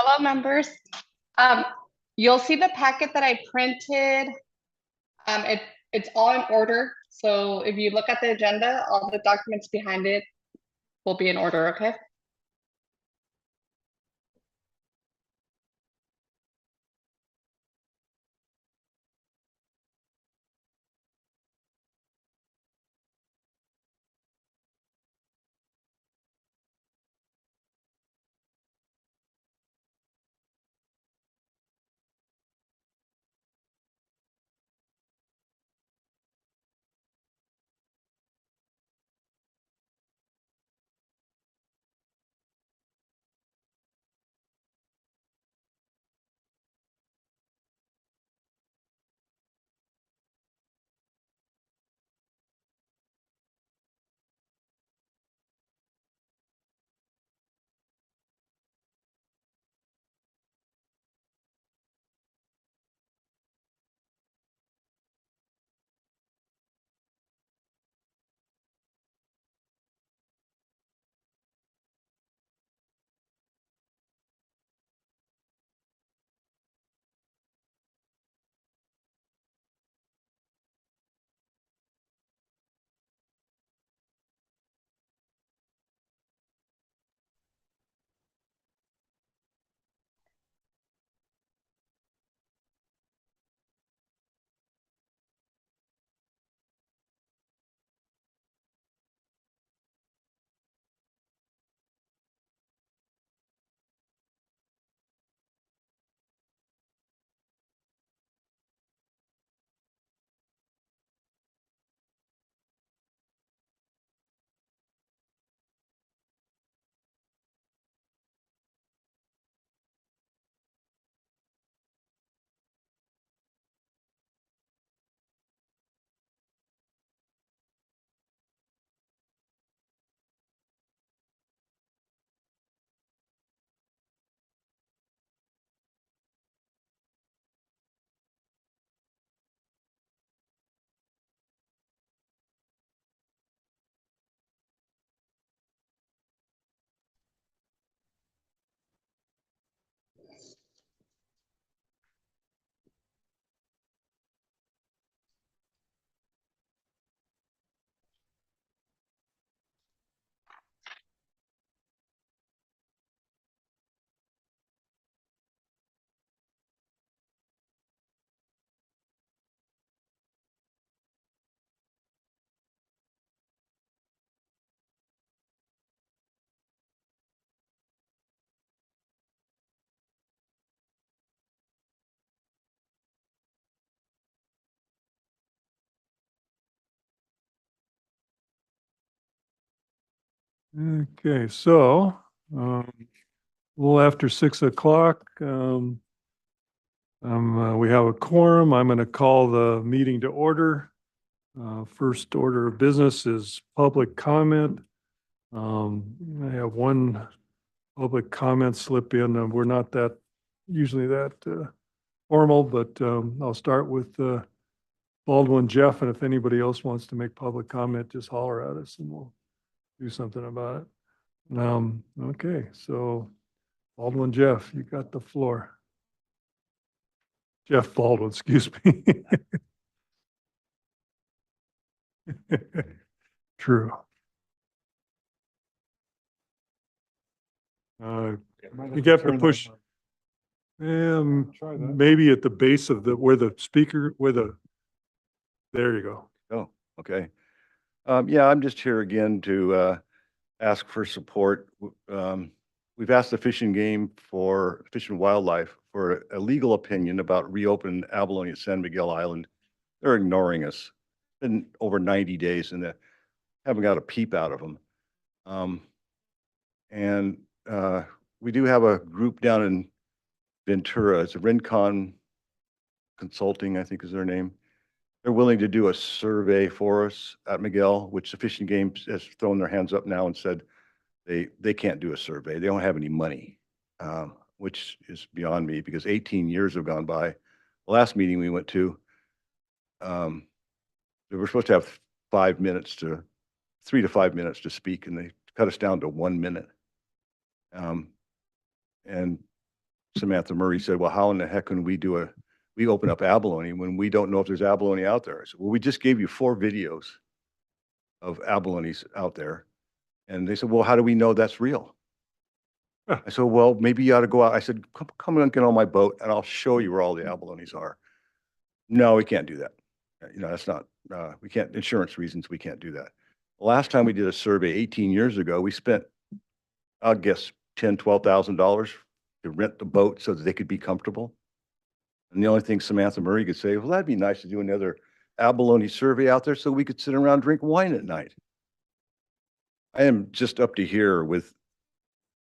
Hello, members. Um, you'll see the packet that I printed. It's all in order. So if you look at the agenda, all the documents behind it will be in order, okay? Okay, so a little after 6 o'clock, we have a quorum. I'm going to call the meeting to order. First order of business is public comment. I have one public comment slip in. We're not that usually that formal, but I'll start with Baldwin Jeff, and if anybody else wants to make public comment, just holler at us and we'll do something about it. Okay, so Baldwin Jeff, you got the floor. Jeff Baldwin, excuse me. True. You have to push, maybe at the base of where the speaker, there you go. Oh, okay. Yeah, I'm just here again to ask for support. We've asked the Fish and Game for Fish and Wildlife for a legal opinion about reopening abalone at San Miguel Island. They're ignoring us. Been over 90 days and they haven't got a peep out of them. We do have a group down in Ventura. It's a Rincon Consulting, I think is their name. They're willing to do a survey for us at Miguel, which the Fish and Game has thrown their hands up now and said they can't do a survey. They don't have any money, which is beyond me because 18 years have gone by. The last meeting we went to, we were supposed to have 3 to 5 minutes to speak, and they cut us down to 1 minute. And Samantha Murray said, well, how in the heck can we open up abalone when we don't know if there's abalone out there? I said, well, we just gave you 4 videos of abalones out there. And they said, well, how do we know that's real? Huh. I said, well, maybe you ought to go out. I said, come and get on my boat and I'll show you where all the abalones are. No, we can't do that. That's not, we can't, insurance reasons, we can't do that. The last time we did a survey 18 years ago, we spent, I'll guess, $10,000-$12,000 to rent the boat so that they could be comfortable. And the only thing Samantha Murray could say, well, that'd be nice to do another abalone survey out there so we could sit around, drink wine at night. I am just up to here with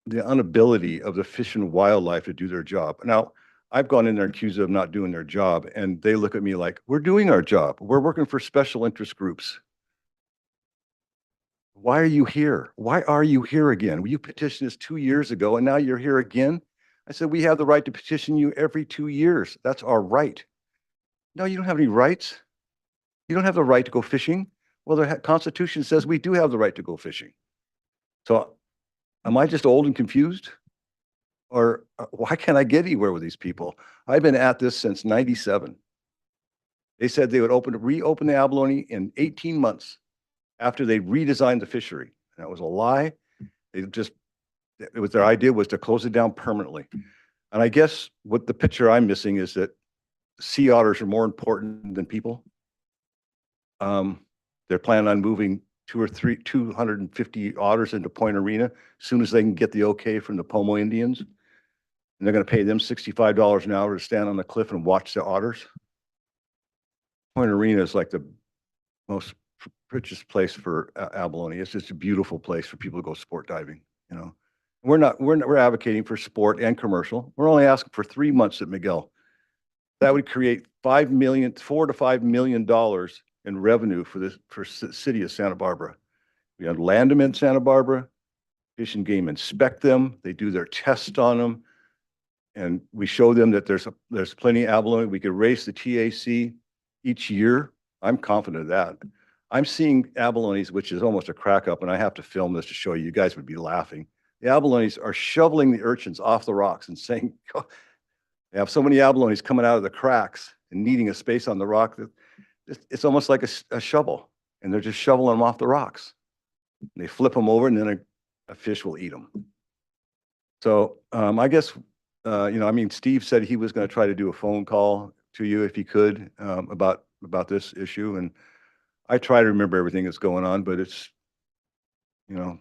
the inability of the Fish and Wildlife to do their job. Now, I've gone in there accused of not doing their job, and they look at me like, we're doing our job. We're working for special interest groups. Why are you here? Why are you here again? You petitioned us 2 years ago, and now you're here again? I said, we have the right to petition you every 2 years. That's our right. No, you don't have any rights. You don't have the right to go fishing. Well, the Constitution says we do have the right to go fishing. So am I just old and confused? Or why can't I get anywhere with these people? I've been at this since 97. They said they would reopen the abalone in 18 months after they redesigned the fishery. That was a lie. Their idea was to close it down permanently. And I guess what the picture I'm missing is that sea otters are more important than people. They're planning on moving 250 otters into Point Arena as soon as they can get the okay from the Pomo Indians. And they're going to pay them $65 an hour to stand on the cliff and watch the otters. Point Arena is like the most richest place for abalone. It's just a beautiful place for people to go sport diving. We're advocating for sport and commercial. We're only asking for 3 months at Miguel. That would create $4 to $5 million in revenue for the city of Santa Barbara. We have land them in Santa Barbara, Fish and Game inspect them. They do their tests on them. And we show them that there's plenty of abalone. We could raise the TAC each year. I'm confident of that. I'm seeing abalones, which is almost a crack up, and I have to film this to show you. You guys would be laughing. The abalones are shoveling the urchins off the rocks and saying, they have so many abalones coming out of the cracks and needing a space on the rock that it's almost like a shovel, and they're just shoveling them off the rocks. And they flip them over, and then a fish will eat them. So I guess, Steve said he was going to try to do a phone call to you if he could about this issue. And I try to remember everything that's going on, but it's,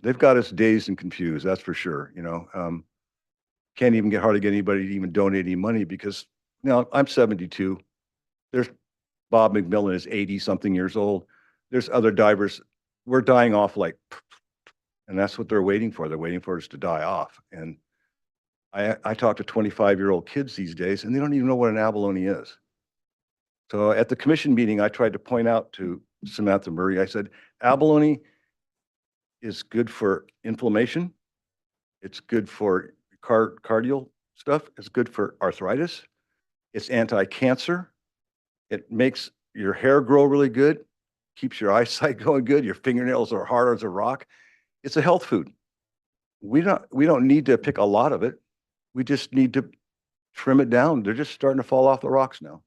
they've got us dazed and confused. That's for sure. Can't even hardly get anybody to even donate any money because I'm 72. There's Bob McMillan is 80 something years old. There's other divers. We're dying off and that's what they're waiting for. They're waiting for us to die off. And I talk to 25-year-old kids these days, and they don't even know what an abalone is. So at the commission meeting, I tried to point out to Samantha Murray, I said, abalone is good for inflammation. It's good for cardiac stuff. It's good for arthritis. It's anti-cancer. It makes your hair grow really good, keeps your eyesight going good. Your fingernails are hard as a rock. It's a health food. We don't need to pick a lot of it. We just need to trim it down. They're just starting to fall off the rocks now.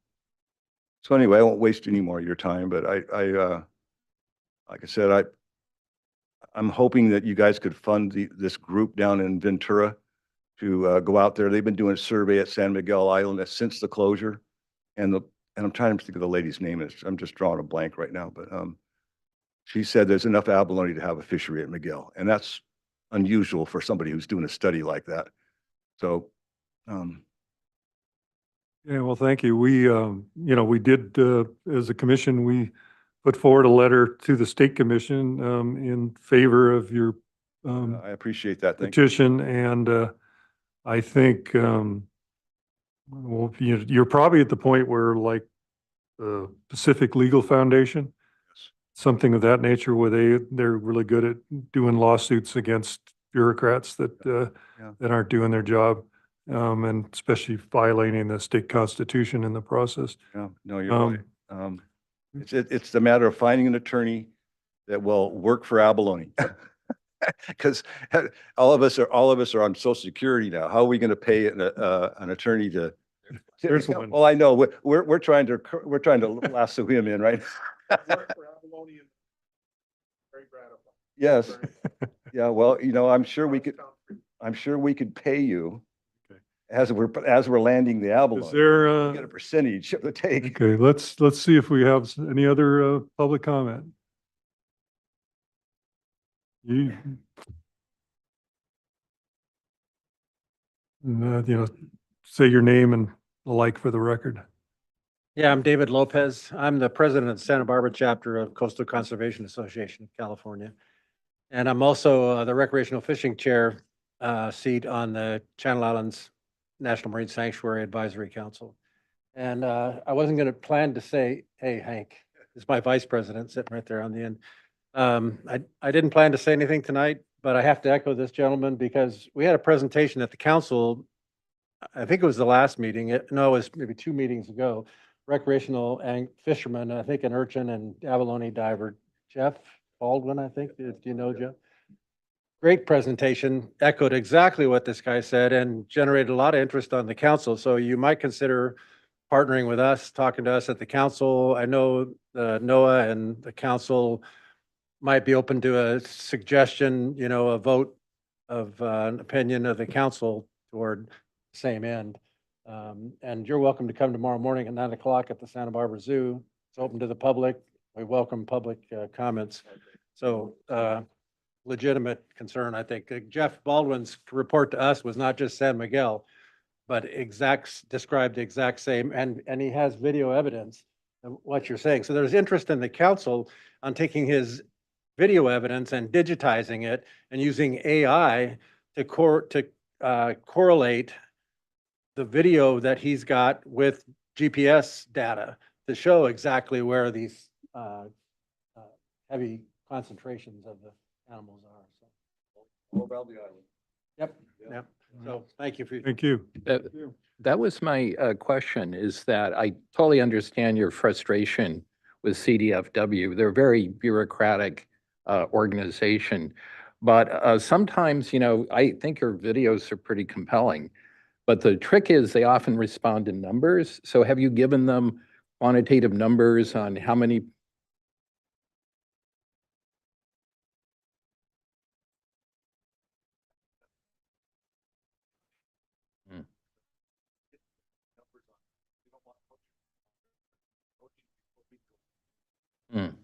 So anyway, I won't waste any more of your time, but like I said, I'm hoping that you guys could fund this group down in Ventura to go out there. They've been doing a survey at San Miguel Island since the closure, and I'm trying to think of the lady's name. I'm just drawing a blank right now, but she said there's enough abalone to have a fishery at Miguel, and that's unusual for somebody who's doing a study like that. So, yeah, well, thank you. We, we did, as a commission, we put forward a letter to the state commission in favor of your I appreciate that. Thank you. petition. And I think, well, you're probably at the point where like the Pacific Legal Foundation, something of that nature, where they're really good at doing lawsuits against bureaucrats that aren't doing their job, and especially violating the state constitution in the process. Yeah, no, you're right. It's the matter of finding an attorney that will work for abalone. Because all of us are on social security now. How are we going to pay an attorney to? There's one. Well, I know, we're trying to lasso him in, right? Yes. Yeah, well, I'm sure we could pay you Okay. as we're landing the Is abalone. there, Get a percentage of the take. okay, let's see if we have any other, public comment. You, say your name and the like for the record. Yeah, I'm David Lopez. I'm the president of the Santa Barbara chapter of Coastal Conservation Association of California. And I'm also the recreational fishing chair seat on the Channel Islands National Marine Sanctuary Advisory Council. And I wasn't going to plan to say, hey, Hank, this is my vice president sitting right there on the end. I didn't plan to say anything tonight, but I have to echo this gentleman because we had a presentation at the council. I think it was the last meeting. No, it was maybe 2 meetings ago. Recreational fishermen, I think an urchin and abalone diver, Jeff Baldwin, I think. Do you know Jeff? Great presentation, echoed exactly what this guy said and generated a lot of interest on the council. So you might consider partnering with us, talking to us at the council. I know NOAA and the council might be open to a suggestion, a vote of an opinion of the council toward the same end. And you're welcome to come tomorrow morning at 9 o'clock at the Santa Barbara Zoo. It's open to the public. We welcome public comments. So legitimate concern, I think. Jeff Baldwin's report to us was not just San Miguel, but described the exact same, and he has video evidence of what you're saying. So there's interest in the council on taking his video evidence and digitizing it and using AI to correlate the video that he's got with GPS data to show exactly where these heavy concentrations of the animals are. So. Yep. Yep. So thank you for. Thank you. That was my question, is that I totally understand your frustration with CDFW. They're a very bureaucratic organization. But sometimes, I think your videos are pretty compelling. But the trick is they often respond in numbers. So have you given them quantitative numbers on how many? Hmm.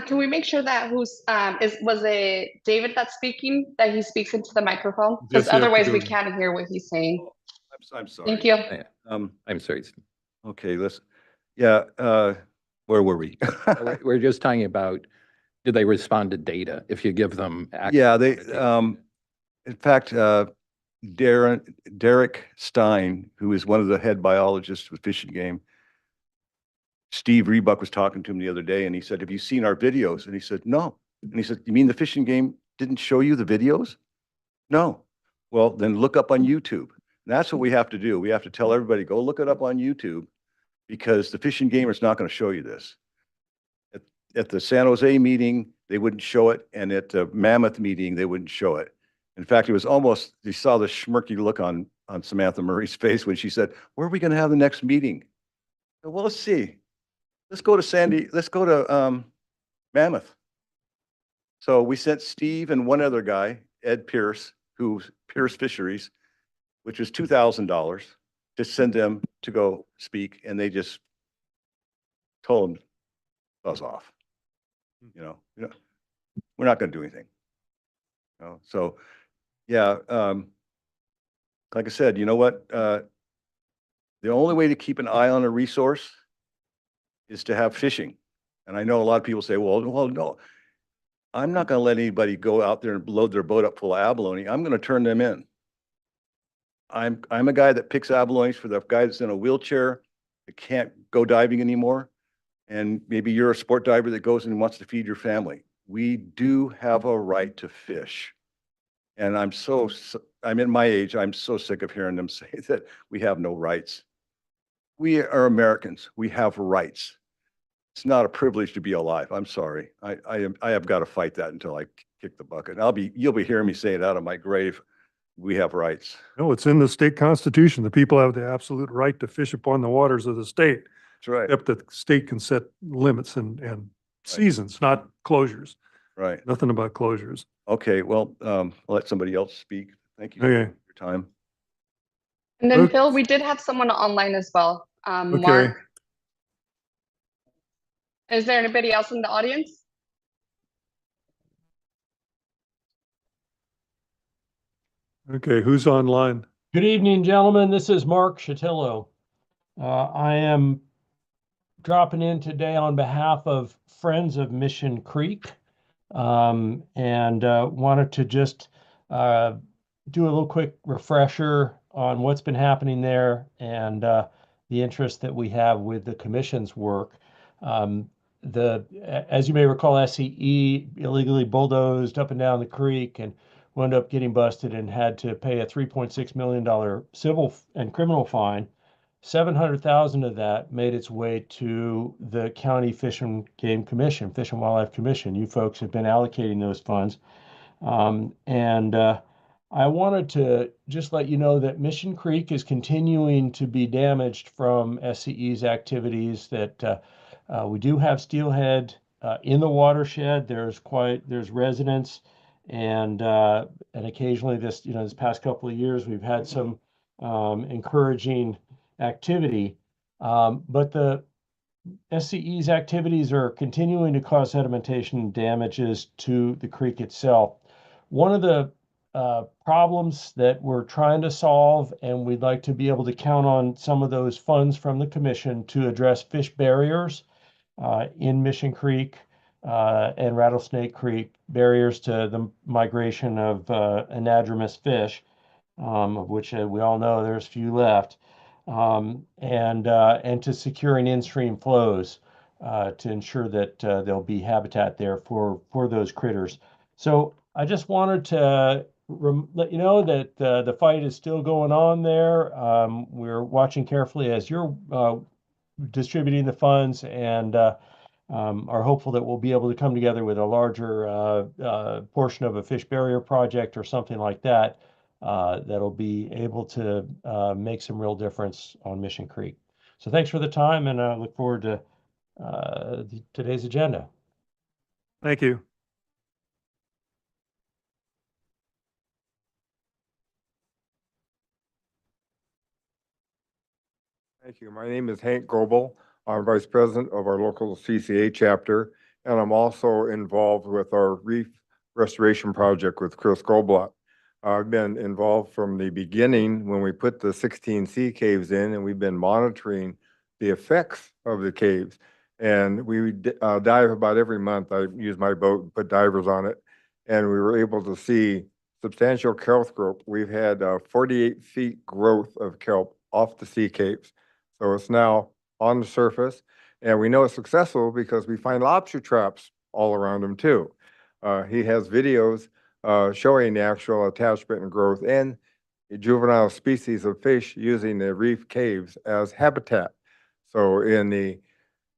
Can we make sure that was it David that's speaking, that he speaks into the microphone? Yes, Because you have to otherwise do we it. can't hear what he's saying. I'm sorry. Thank you. I'm sorry. Okay, where were we? We're just talking about, do they respond to data if you give them? Yeah, in fact, Derek Stein, who is one of the head biologists with Fish and Game, Steve Rebuck was talking to him the other day and he said, have you seen our videos? And he said, no. And he said, you mean the Fish and Game didn't show you the videos? No. Well, then look up on YouTube. And that's what we have to do. We have to tell everybody, go look it up on YouTube, because the Fish and Game is not going to show you this. At the San Jose meeting, they wouldn't show it. And at the Mammoth meeting, they wouldn't show it. In fact, it was almost, you saw the smirky look on Samantha Murray's face when she said, where are we going to have the next meeting? So, well, let's see. Let's go to Mammoth. So we sent Steve and one other guy, Ed Pierce, who's Pierce Fisheries, which was $2,000 to send them to go speak. And they just told them, buzz off. We're not going to do anything. So yeah, like I said, you know what? The only way to keep an eye on a resource is to have fishing. And I know a lot of people say, well, no, I'm not going to let anybody go out there and load their boat up full of abalone. I'm going to turn them in. I'm a guy that picks abalones for the guy that's in a wheelchair that can't go diving anymore. And maybe you're a sport diver that goes and wants to feed your family. We do have a right to fish. And I'm in my age, I'm so sick of hearing them say that we have no rights. We are Americans. We have rights. It's not a privilege to be alive. I'm sorry. I have got to fight that until I kick the bucket. You'll be hearing me say it out of my grave. We have rights. No, it's in the state constitution. The people have the absolute right to fish upon the waters of the state, That's right. except that the state can set limits and seasons, not closures. Right. Nothing about closures. Okay, well, I'll let somebody else speak. Thank you for Okay. your time. And then Okay. Phil, we did have someone online as well. Okay. Mark. Is there anybody else in the audience? Okay, who's online? Good evening, gentlemen. This is Mark Shatillo. I am dropping in today on behalf of Friends of Mission Creek, and wanted to just do a little quick refresher on what's been happening there and the interest that we have with the commission's work. As you may recall, SCE illegally bulldozed up and down the creek and wound up getting busted and had to pay a $3.6 million civil and criminal fine. 700,000 of that made its way to the County Fish and Game Commission, Fish and Wildlife Commission. You folks have been allocating those funds. I wanted to just let you know that Mission Creek is continuing to be damaged from SCE's activities, that we do have steelhead in the watershed. There's residents, and occasionally this past couple of years we've had some encouraging activity, but the SCE's activities are continuing to cause sedimentation and damages to the creek itself. One of the problems that we're trying to solve, and we'd like to be able to count on some of those funds from the commission to address fish barriers in Mission Creek and Rattlesnake Creek, barriers to the migration of anadromous fish, of which we all know there's few left, and to securing in-stream flows to ensure that there'll be habitat there for those critters. So I just wanted to let you know that the fight is still going on there. We're watching carefully as you're distributing the funds, and are hopeful that we'll be able to come together with a larger portion of a fish barrier project or something like that, that'll be able to make some real difference on Mission Creek. So thanks for the time, and I look forward to today's agenda. Thank you. Thank you. My name is Hank Goebel. I'm Vice President of our local CCA chapter, and I'm also involved with our reef restoration project with Chris Goldblatt. I've been involved from the beginning when we put the 16 sea caves in, and we've been monitoring the effects of the caves. And we dive about every month. I use my boat and put divers on it, and we were able to see substantial kelp growth. We've had 48 feet growth of kelp off the sea caves. So it's now on the surface, and we know it's successful because we find lobster traps all around them too. He has videos showing the actual attachment and growth and juvenile species of fish using the reef caves as habitat. So in the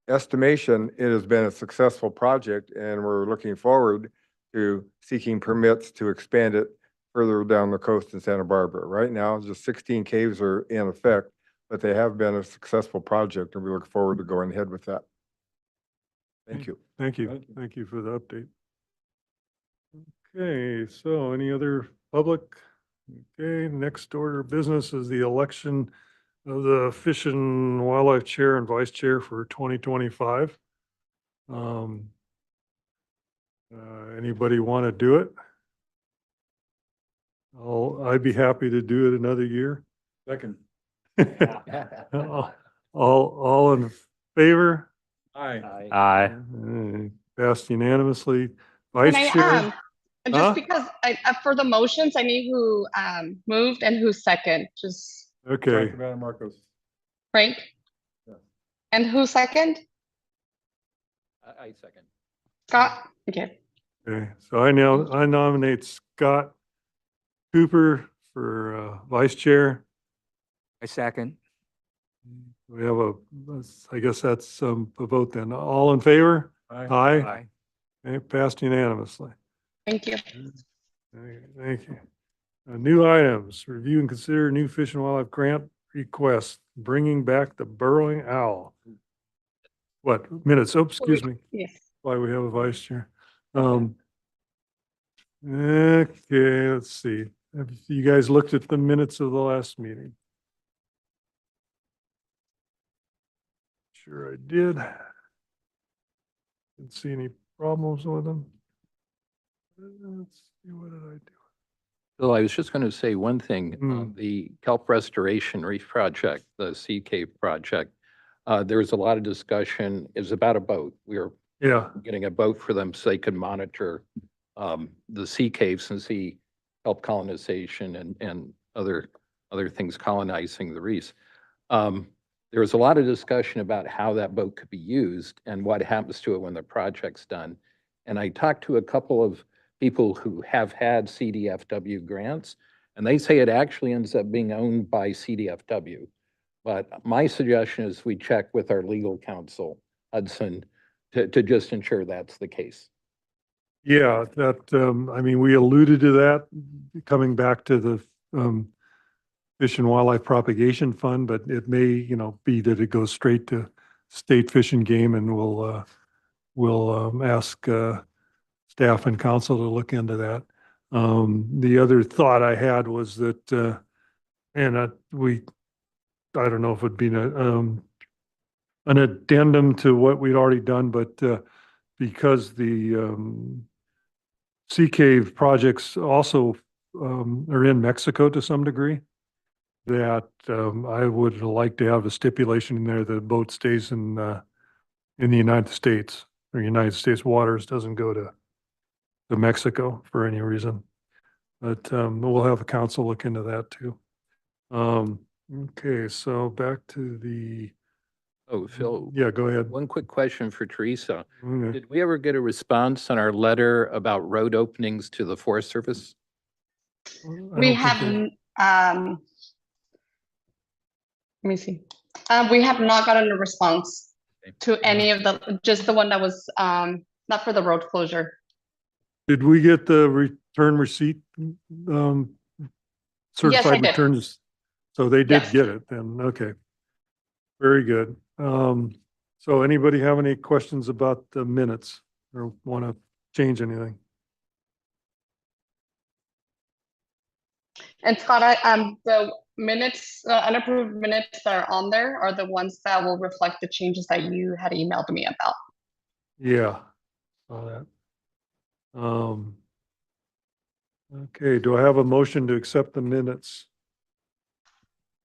estimation, it has been a successful project, and we're looking forward to seeking permits to expand it further down the coast in Santa Barbara. Right now, just 16 caves are in effect, but they have been a successful project, and we look forward to going ahead with that. Thank you. Thank you. Thank you for the update. Okay, so any other public? Okay, next order of business is the election of the Fish and Wildlife Chair and Vice Chair for 2025. Anybody want to do it? I'd be happy to do it another year. Second. All in favor? Aye. Aye. Passed unanimously. Vice Can Chair? I, Huh? just because for the motions, I need who moved and who's second, just Okay, Marcos. Frank? Yeah. And who's second? I second. Scott? Okay. okay. So I nominate Scott Cooper for Vice Chair. I second. We have I guess that's a vote then. All in favor? Aye. Okay, passed unanimously. Thank you. Thank you. New items, review and consider new Fish and Wildlife grant request, bringing back the burrowing owl. What, minutes? Oops, excuse me. Yes. Why we have a vice chair. Okay, let's see. Have you guys looked at the minutes of the last meeting? Sure I did. Didn't see any problems with them. Let's see, what did I do? Bill, I was just going to say one thing. Hmm. The kelp restoration reef project, the Sea Cave project, there was a lot of discussion. It was about a boat. We were Yeah, getting a boat for them so they could monitor the sea caves and see kelp colonization and other things colonizing the reefs. There was a lot of discussion about how that boat could be used and what happens to it when the project's done. And I talked to a couple of people who have had CDFW grants, and they say it actually ends up being owned by CDFW. But my suggestion is we check with our legal counsel, Hudson, to just ensure that's the case. yeah, that, I mean, we alluded to that coming back to the Fish and Wildlife Propagation Fund, but it may, be that it goes straight to State Fish and Game, and we'll ask staff and council to look into that. The other thought I had was that, I don't know if it'd be an addendum to what we'd already done, but because the Sea Cave projects also are in Mexico to some degree, that I would like to have a stipulation in there that the boat stays in the United States or United States waters, doesn't go to Mexico for any reason. But we'll have a council look into that too. Okay, so back to the, Oh, Phil, yeah, go ahead. one quick question for Teresa. Okay. Did we ever get a response on our letter about road openings to the Forest Service? I We don't have, think let me see. We have not gotten a response Okay. to any of just the one that was, not for the road closure. Did we get the return receipt, certified did. returns? So they did Yes. get it then, okay. Very good. So anybody have any questions about the minutes or want to change anything? And Scott, the minutes, unapproved minutes that are on there are the ones that will reflect the changes that you had emailed me about. Yeah, saw that. Okay, do I have a motion to accept the minutes?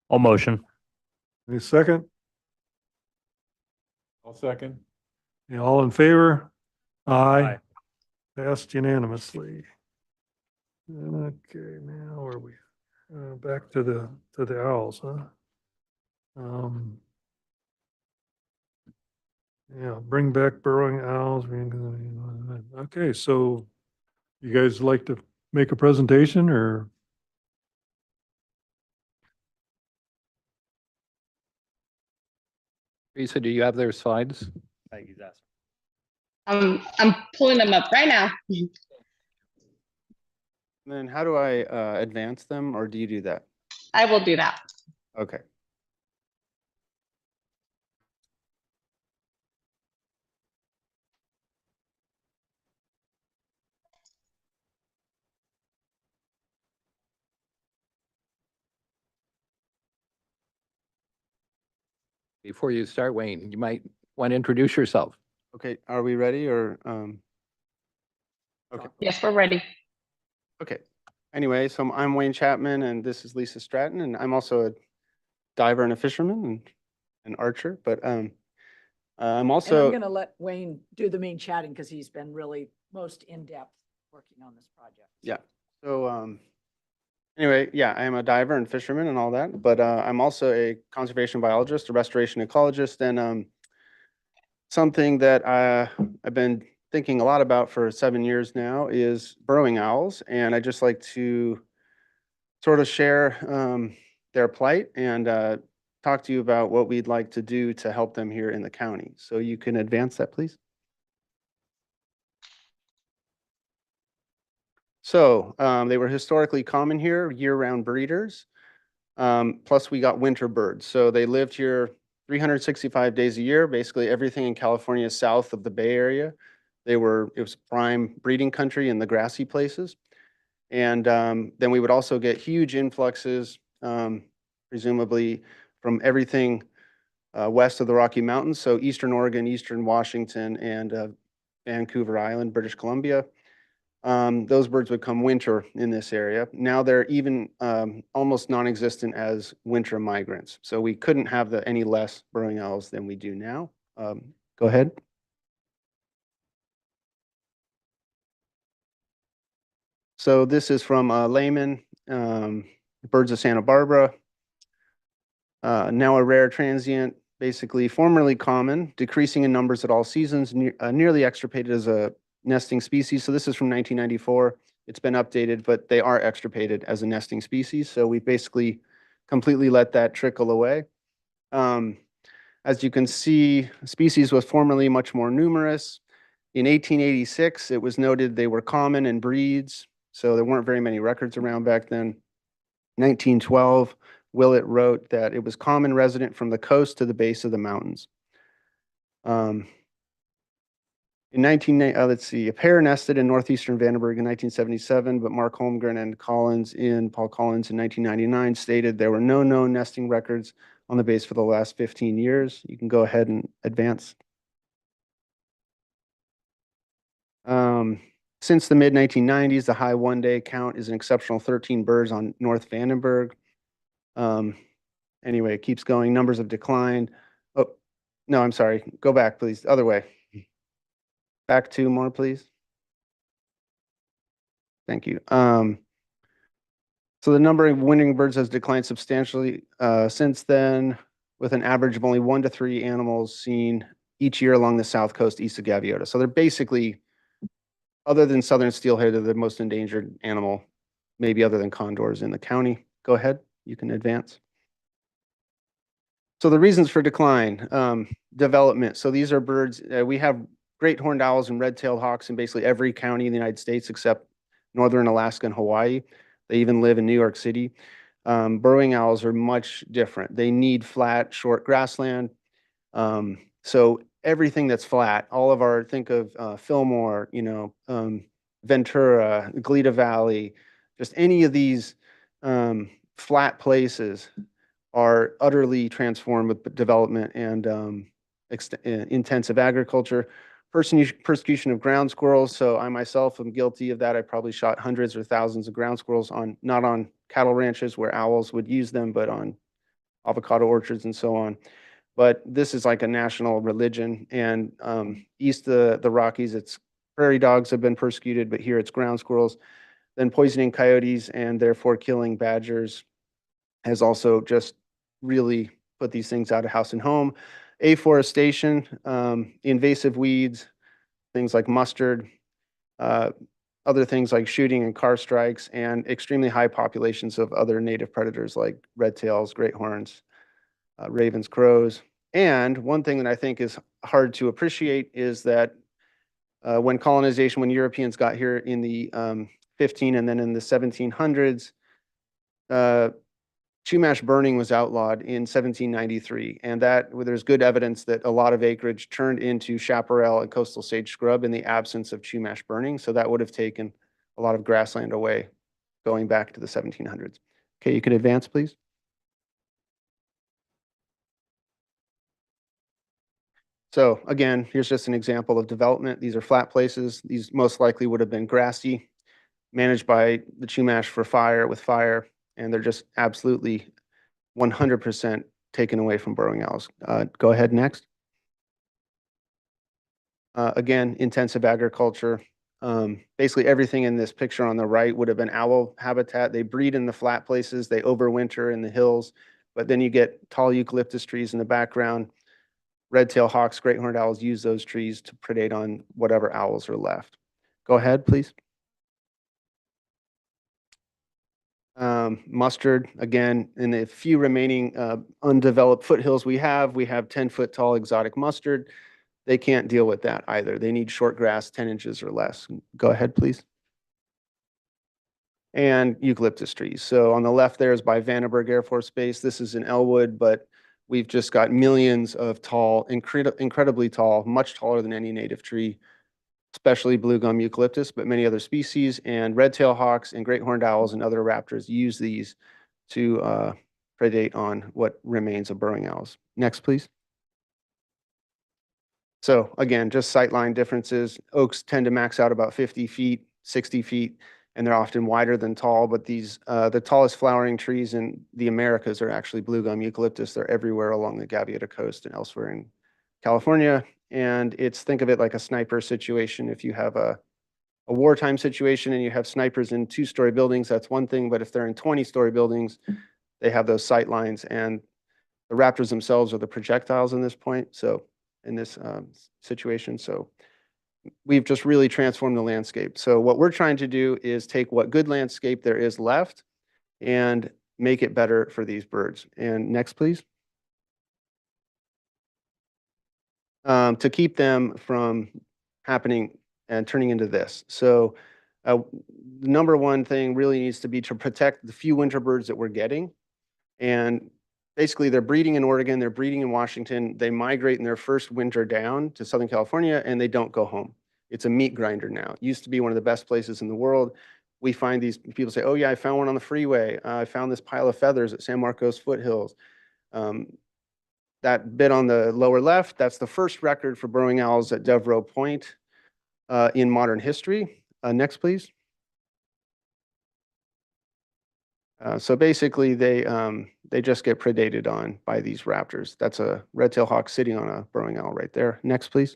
I'll motion. Any second? I'll second. Yeah, all in favor? Aye. Aye. Passed unanimously. Okay, now where are we? Back to the owls, huh? Yeah, bring back burrowing owls. Okay, so you guys like to make a presentation or? Teresa, do you have their slides? I'm pulling them up right now. Then how do I advance them, or do you do that? I will do that. Okay. Before you start, Wayne, you might want to introduce yourself. Okay, are we ready or okay. Yes, we're ready. Okay. Anyway, so I'm Wayne Chapman and this is Lisa Stratton, and I'm also a diver and a fisherman and an archer, but I'm And I'm also gonna let Wayne do the main chatting because he's been really most in-depth working on this project. Yeah. So anyway, yeah, I am a diver and fisherman and all that, but I'm also a conservation biologist, a restoration ecologist, and something that I've been thinking a lot about for 7 years now is burrowing owls, and I just like to sort of share their plight and talk to you about what we'd like to do to help them here in the county. So you can advance that, please. So they were historically common here, year-round breeders. Plus we got winter birds. So they lived here 365 days a year, basically everything in California south of the Bay Area. It was prime breeding country in the grassy places. And then we would also get huge influxes, presumably from everything west of the Rocky Mountains. So Eastern Oregon, Eastern Washington, and Vancouver Island, British Columbia. Those birds would come winter in this area. Now they're even almost non-existent as winter migrants. So we couldn't have any less burrowing owls than we do now. Go ahead. So this is from Lehman, Birds of Santa Barbara. Now a rare transient, basically formerly common, decreasing in numbers at all seasons, nearly extirpated as a nesting species. So this is from 1994. It's been updated, but they are extirpated as a nesting species. So we basically completely let that trickle away. As you can see, species was formerly much more numerous. In 1886, it was noted they were common in breeds. So there weren't very many records around back then. 1912, Willett wrote that it was common resident from the coast to the base of the mountains. In let's see, a pair nested in northeastern Vandenberg in 1977, but Mark Holmgren and Paul Collins in 1999 stated there were no known nesting records on the base for the last 15 years. You can go ahead and advance. Since the mid-1990s, the high one-day count is an exceptional 13 birds on North Vandenberg. Anyway, it keeps going. Numbers have declined. Oh, no, I'm sorry. Go back, please. Other way. Back 2 more, please. Thank you. So the number of wintering birds has declined substantially since then, with an average of only 1 to 3 animals seen each year along the south coast east of Gaviota. So they're basically, other than southern steelhead, they're the most endangered animal, maybe other than condors in the county. Go ahead, you can advance. So the reasons for decline, development. So these are birds, we have great horned owls and red-tailed hawks in basically every county in the United States except northern Alaska and Hawaii. They even live in New York City. Burrowing owls are much different. They need flat, short grassland. So everything that's flat, all of our, think of Fillmore, Ventura, Gleta Valley, just any of these flat places are utterly transformed with development and intensive agriculture. Persecution of ground squirrels. So I myself am guilty of that. I probably shot hundreds or thousands of ground squirrels not on cattle ranches where owls would use them, but on avocado orchards and so on. But this is like a national religion. And east of the Rockies, it's prairie dogs have been persecuted, but here it's ground squirrels. Then poisoning coyotes and therefore killing badgers has also just really put these things out of house and home. Afforestation, invasive weeds, things like mustard, other things like shooting and car strikes, and extremely high populations of other native predators like red tails, great horns, ravens, crows. And one thing that I think is hard to appreciate is that when Europeans got here in the 15 and then in the 1700s, Chumash burning was outlawed in 1793, and there's good evidence that a lot of acreage turned into chaparral and coastal sage scrub in the absence of Chumash burning. So that would have taken a lot of grassland away going back to the 1700s. Okay, you can advance, please. So again, here's just an example of development. These are flat places. These most likely would have been grassy, managed by the Chumash for fire, and they're just absolutely 100% taken away from burrowing owls. Go ahead, next. Again, intensive agriculture. Basically everything in this picture on the right would have been owl habitat. They breed in the flat places, they overwinter in the hills, but then you get tall eucalyptus trees in the background. Red-tailed hawks, great horned owls use those trees to predate on whatever owls are left. Go ahead, please. Mustard, again, in the few remaining undeveloped foothills we have 10-foot tall exotic mustard. They can't deal with that either. They need short grass, 10 inches or less. Go ahead, please. and eucalyptus trees. So on the left there is by Vandenberg Air Force Base. This is in Elwood, but we've just got millions of tall, incredibly tall, much taller than any native tree, especially blue gum eucalyptus, but many other species, and red-tailed hawks and great horned owls and other raptors use these to predate on what remains of burrowing owls. Next, please. So again, just sightline differences. Oaks tend to max out about 50 feet, 60 feet, and they're often wider than tall, but these, the tallest flowering trees in the Americas are actually blue gum eucalyptus. They're everywhere along the Gaviota Coast and elsewhere in California. And think of it like a sniper situation. If you have a wartime situation and you have snipers in 2-story buildings, that's one thing, but if they're in 20-story buildings, they have those sight lines, and the raptors themselves are the projectiles in this point. So in this situation, so we've just really transformed the landscape. So what we're trying to do is take what good landscape there is left and make it better for these birds. And next, please. To keep them from happening and turning into this. So the number one thing really needs to be to protect the few winter birds that we're getting. And basically they're breeding in Oregon, they're breeding in Washington. They migrate in their first winter down to Southern California and they don't go home. It's a meat grinder now. It used to be one of the best places in the world. We find these people say, oh yeah, I found one on the freeway. I found this pile of feathers at San Marcos foothills. That bit on the lower left, that's the first record for burrowing owls at Devereaux Point in modern history. Next, please. So basically, they just get predated on by these raptors. That's a red-tailed hawk sitting on a burrowing owl right there. Next, please.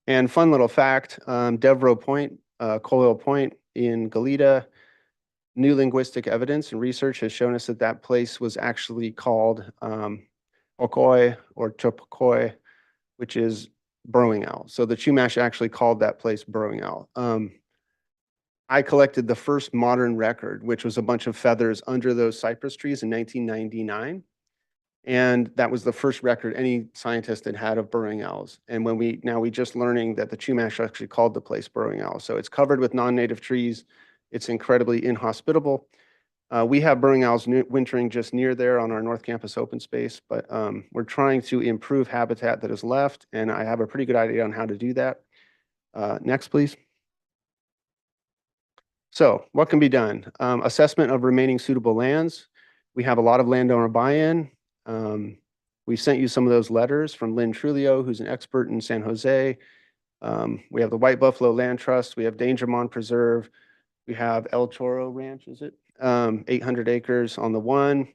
And fun little fact, Devereaux Point, Coal Point in Goleta, new linguistic evidence and research has shown us that that place was actually called Okoi or Chopokoi, which is burrowing owl. So the Chumash actually called that place burrowing owl. I collected the first modern record, which was a bunch of feathers under those cypress trees in 1999. And that was the first record any scientist had of burrowing owls. And when we just learning that the Chumash actually called the place burrowing owl. So it's covered with non-native trees. It's incredibly inhospitable. We have burrowing owls wintering just near there on our North Campus open space, but we're trying to improve habitat that is left, and I have a pretty good idea on how to do that. Next, please. So what can be done? Assessment of remaining suitable lands. We have a lot of landowner buy-in. We sent you some of those letters from Lynn Trulio, who's an expert in San Jose. We have the White Buffalo Land Trust. We have Dangermont Preserve. We have El Toro Ranch, is it? 800 acres on the one.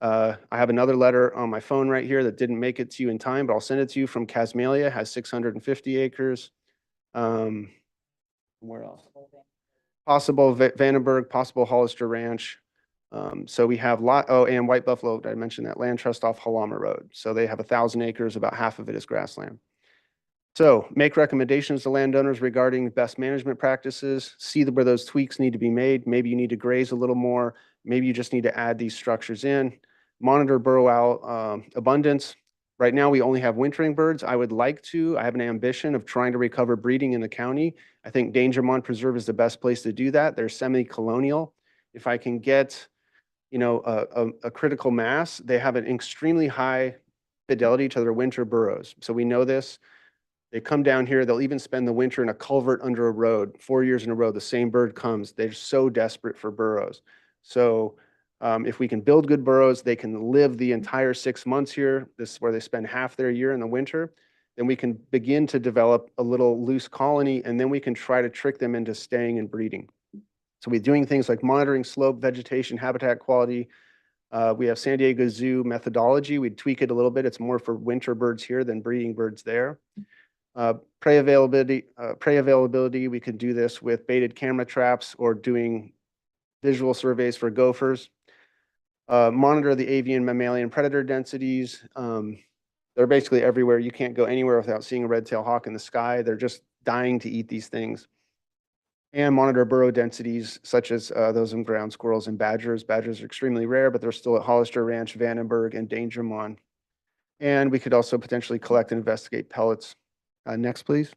I have another letter on my phone right here that didn't make it to you in time, but I'll send it to you from Casmalia, has 650 acres. Where else? Possible Vandenberg, possible Hollister Ranch. So we have and White Buffalo, I mentioned that land trust off Halama Road. So they have 1,000 acres, about half of it is grassland. So make recommendations to landowners regarding best management practices, see where those tweaks need to be made. Maybe you need to graze a little more. Maybe you just need to add these structures in. Monitor burrow owl abundance. Right now, we only have wintering birds. I have an ambition of trying to recover breeding in the county. I think Dangermont Preserve is the best place to do that. They're semi-colonial. If I can get, a critical mass, they have an extremely high fidelity to their winter burrows. So we know this. They come down here, they'll even spend the winter in a culvert under a road. 4 years in a row, the same bird comes. They're so desperate for burrows. So if we can build good burrows, they can live the entire 6 months here. This is where they spend half their year in the winter. Then we can begin to develop a little loose colony, and then we can try to trick them into staying and breeding. So we're doing things like monitoring slope, vegetation, habitat quality. We have San Diego Zoo methodology. We'd tweak it a little bit. It's more for winter birds here than breeding birds there. Prey availability, we could do this with baited camera traps or doing visual surveys for gophers. Monitor the avian mammalian predator densities. They're basically everywhere. You can't go anywhere without seeing a red-tailed hawk in the sky. They're just dying to eat these things. And monitor burrow densities such as those in ground squirrels and badgers. Badgers are extremely rare, but they're still at Hollister Ranch, Vandenberg, and Dangermont. And we could also potentially collect and investigate pellets. Next, please.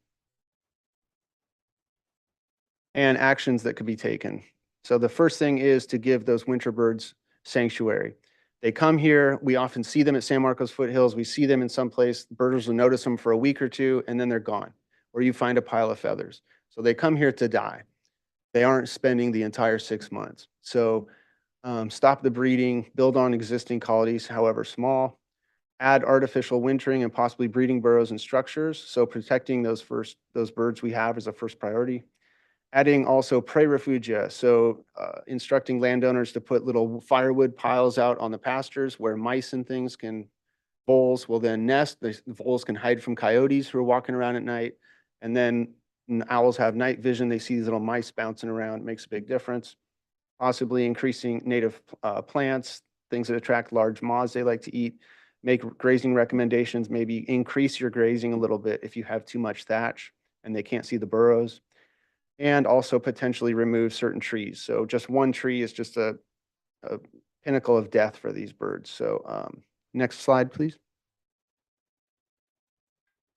and actions that could be taken. So the first thing is to give those winter birds sanctuary. They come here, we often see them at San Marcos Foothills, we see them in some place, birders will notice them for a week or two, and then they're gone, or you find a pile of feathers. So they come here to die. They aren't spending the entire 6 months. So stop the breeding, build on existing colonies, however small, add artificial wintering and possibly breeding burrows and structures. So protecting those birds we have is a first priority. Adding also prey refugia, so instructing landowners to put little firewood piles out on the pastures where mice and things voles will then nest. The voles can hide from coyotes who are walking around at night. And then owls have night vision. They see these little mice bouncing around. It makes a big difference. Possibly increasing native plants, things that attract large moths they like to eat. Make grazing recommendations, maybe increase your grazing a little bit if you have too much thatch and they can't see the burrows. And also potentially remove certain trees. So just one tree is just a pinnacle of death for these birds. So next slide, please.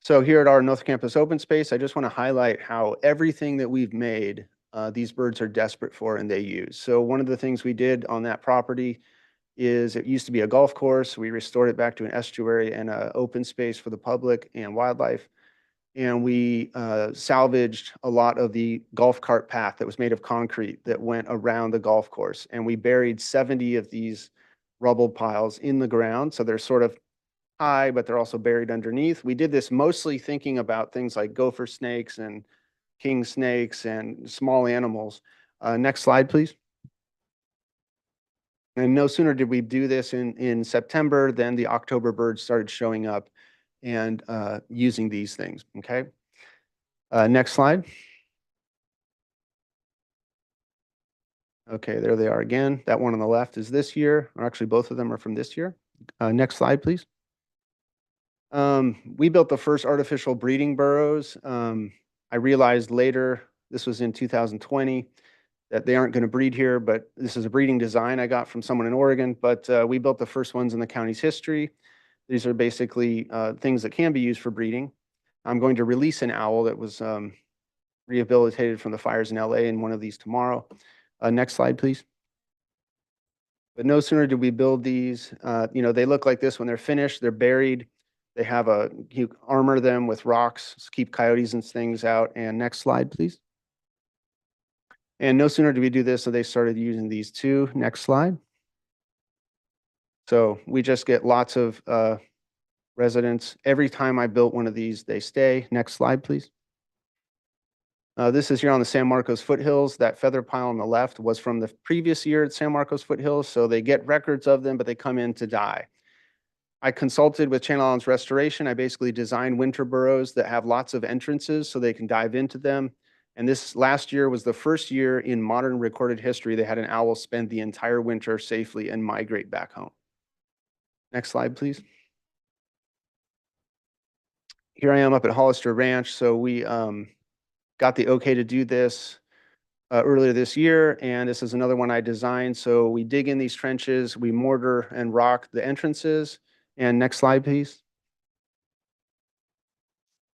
So here at our North Campus open space, I just want to highlight how everything that we've made, these birds are desperate for and they use. So one of the things we did on that property is it used to be a golf course. We restored it back to an estuary and an open space for the public and wildlife. And we salvaged a lot of the golf cart path that was made of concrete that went around the golf course. And we buried 70 of these rubble piles in the ground. So they're sort of high, but they're also buried underneath. We did this mostly thinking about things like gopher snakes and king snakes and small animals. Next slide, please. And no sooner did we do this in September than the October birds started showing up and using these things, okay? Next slide. Okay, there they are again. That one on the left is this year, or actually both of them are from this year. Next slide, please. We built the first artificial breeding burrows. I realized later, this was in 2020, that they aren't going to breed here, but this is a breeding design I got from someone in Oregon, but we built the first ones in the county's history. These are basically things that can be used for breeding. I'm going to release an owl that was rehabilitated from the fires in LA in one of these tomorrow. Next slide, please. But no sooner did we build these, they look like this when they're finished, they're buried. They have you armor them with rocks, keep coyotes and things out. And next slide, please. And no sooner did we do this, so they started using these too. Next slide. So we just get lots of residents. Every time I built one of these, they stay. Next slide, please. This is here on the San Marcos Foothills. That feather pile on the left was from the previous year at San Marcos Foothills. So they get records of them, but they come in to die. I consulted with Channel Islands Restoration. I basically designed winter burrows that have lots of entrances so they can dive into them. And this last year was the first year in modern recorded history they had an owl spend the entire winter safely and migrate back home. Next slide, please. Here I am up at Hollister Ranch. So we got the okay to do this earlier this year, and this is another one I designed. So we dig in these trenches, we mortar and rock the entrances. And next slide, please.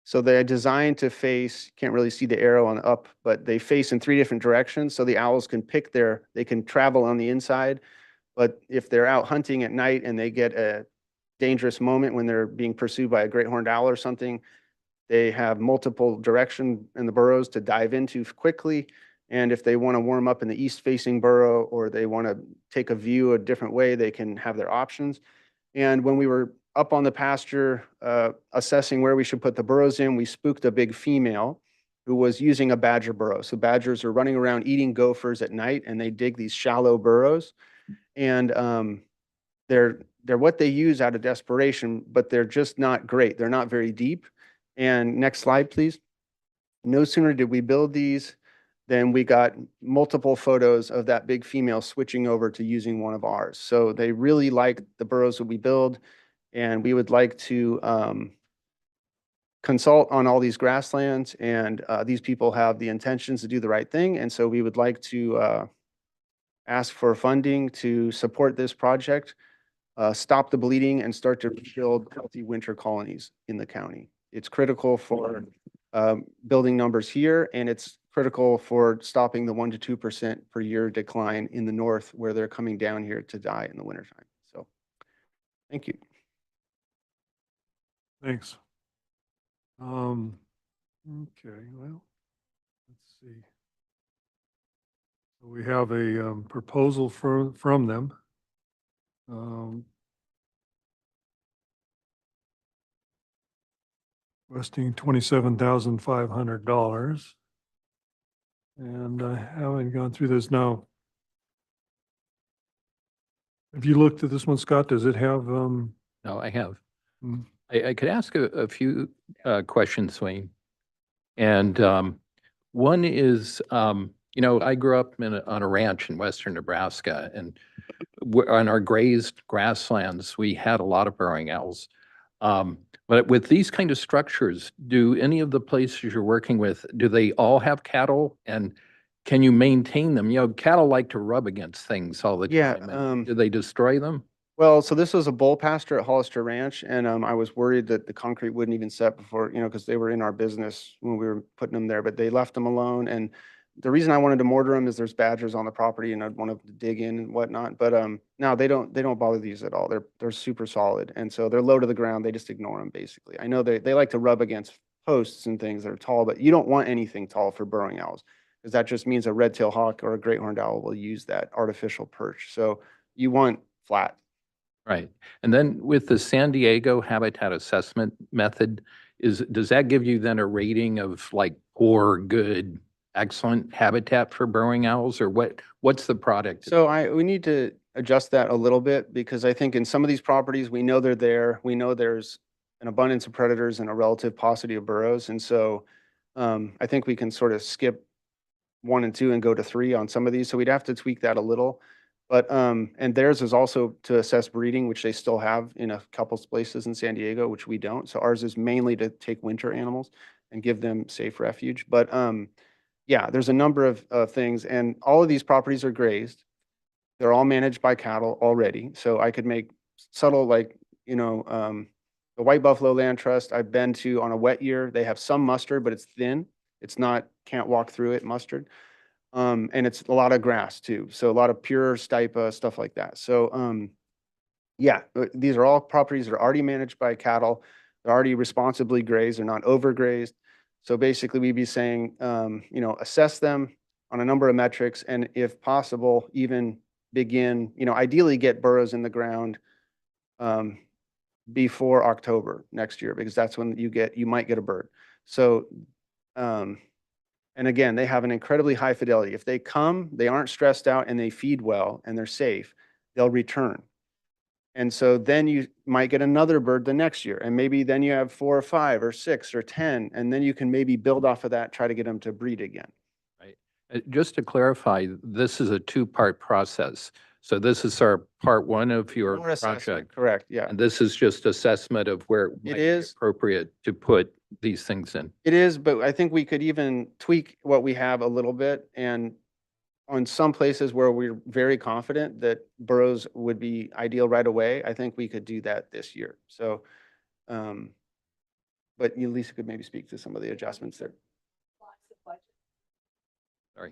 So they're designed to face, can't really see the arrow on the up, but they face in 3 different directions. So the owls can they can travel on the inside. But if they're out hunting at night and they get a dangerous moment when they're being pursued by a great horned owl or something, they have multiple direction in the burrows to dive into quickly. And if they want to warm up in the east facing burrow or they want to take a view a different way, they can have their options. And when we were up on the pasture assessing where we should put the burrows in, we spooked a big female who was using a badger burrow. So badgers are running around eating gophers at night and they dig these shallow burrows. And they're what they use out of desperation, but they're just not great. They're not very deep. And next slide, please. No sooner did we build these than we got multiple photos of that big female switching over to using one of ours. So they really like the burrows that we build, and we would like to consult on all these grasslands, and these people have the intentions to do the right thing. And so we would like to ask for funding to support this project, stop the bleeding, and start to build healthy winter colonies in the county. It's critical for building numbers here, and it's critical for stopping the 1 to 2% per year decline in the north where they're coming down here to die in the wintertime. So, thank you. Thanks. Okay, well, let's see. So we have a proposal from them. Requesting $27,500. And I haven't gone through this now. Have you looked at this one, Scott? Does it have, No, I have. Hmm. I could ask a few questions, Wayne. And one is, you know, I grew up on a ranch in western Nebraska, and on our grazed grasslands, we had a lot of burrowing owls. But with these kind of structures, do any of the places you're working with, do they all have cattle? And can you maintain them? You know, cattle like to rub against things all the Yeah, time. And do they destroy them? Well, so this was a bull pasture at Hollister Ranch, and I was worried that the concrete wouldn't even set before, because they were in our business when we were putting them there, but they left them alone. And the reason I wanted to mortar them is there's badgers on the property and I'd want to dig in and whatnot. But no, they don't bother these at all. They're super solid, and so they're low to the ground. They just ignore them basically. I know they like to rub against posts and things that are tall, but you don't want anything tall for burrowing owls, because that just means a red-tailed hawk or a great horned owl will use that artificial perch. So you want flat. Right. And then with the San Diego habitat assessment method, does that give you then a rating of like poor, good, excellent habitat for burrowing owls, or what's the product? So we need to adjust that a little bit, because I think in some of these properties, we know they're there. We know there's an abundance of predators and a relative paucity of burrows. And so I think we can sort of skip 1 and 2 and go to 3 on some of these. So we'd have to tweak that a little. But, and theirs is also to assess breeding, which they still have in a couple places in San Diego, which we don't. So ours is mainly to take winter animals and give them safe refuge. But yeah, there's a number of things, and all of these properties are grazed. They're all managed by cattle already. So I could make subtle, like, the White Buffalo Land Trust I've been to on a wet year. They have some mustard, but it's thin. It's not, can't walk through it mustard. And it's a lot of grass too. So a lot of pure stipa, stuff like that. So, yeah, these are all properties that are already managed by cattle. They're already responsibly grazed. They're not overgrazed. So basically we'd be saying, assess them on a number of metrics, and if possible, even begin, ideally get burrows in the ground, before October next year, because that's when you might get a bird. So, and again, they have an incredibly high fidelity. If they come, they aren't stressed out and they feed well and they're safe, they'll return. And so then you might get another bird the next year, and maybe then you have 4 or 5 or 6 or 10, and then you can maybe build off of that, try to get them to breed again. Right. Just to clarify, this is a 2-part process. So this is our part 1 of your More assessment, project. correct, yeah. And this is just assessment of where it might be is. appropriate to put these things in. It is, but I think we could even tweak what we have a little bit, and on some places where we're very confident that burrows would be ideal right away, I think we could do that this year. So, but Lisa could maybe speak to some of the adjustments there. Sorry.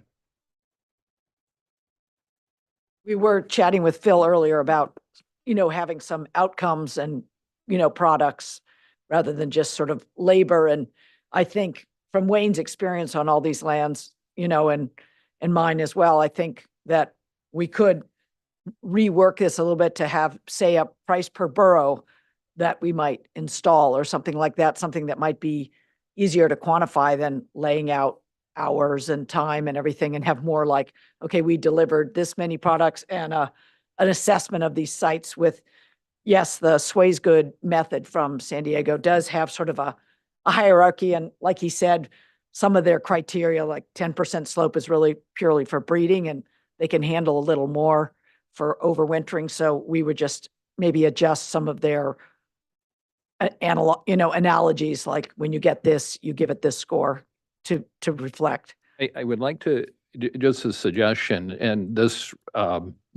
We were chatting with Phil earlier about, having some outcomes and, products rather than just sort of labor. And I think from Wayne's experience on all these lands, and mine as well, I think that we could rework this a little bit to have, say, a price per burrow that we might install or something like that, something that might be easier to quantify than laying out hours and time and everything, and have more like, okay, we delivered this many products and an assessment of these sites with, yes, the Sways Good method from San Diego does have sort of a hierarchy. And like he said, some of their criteria, like 10% slope, is really purely for breeding, and they can handle a little more for overwintering. So we would just maybe adjust some of their analogies, like when you get this, you give it this score to reflect. I would like to, just a suggestion, and this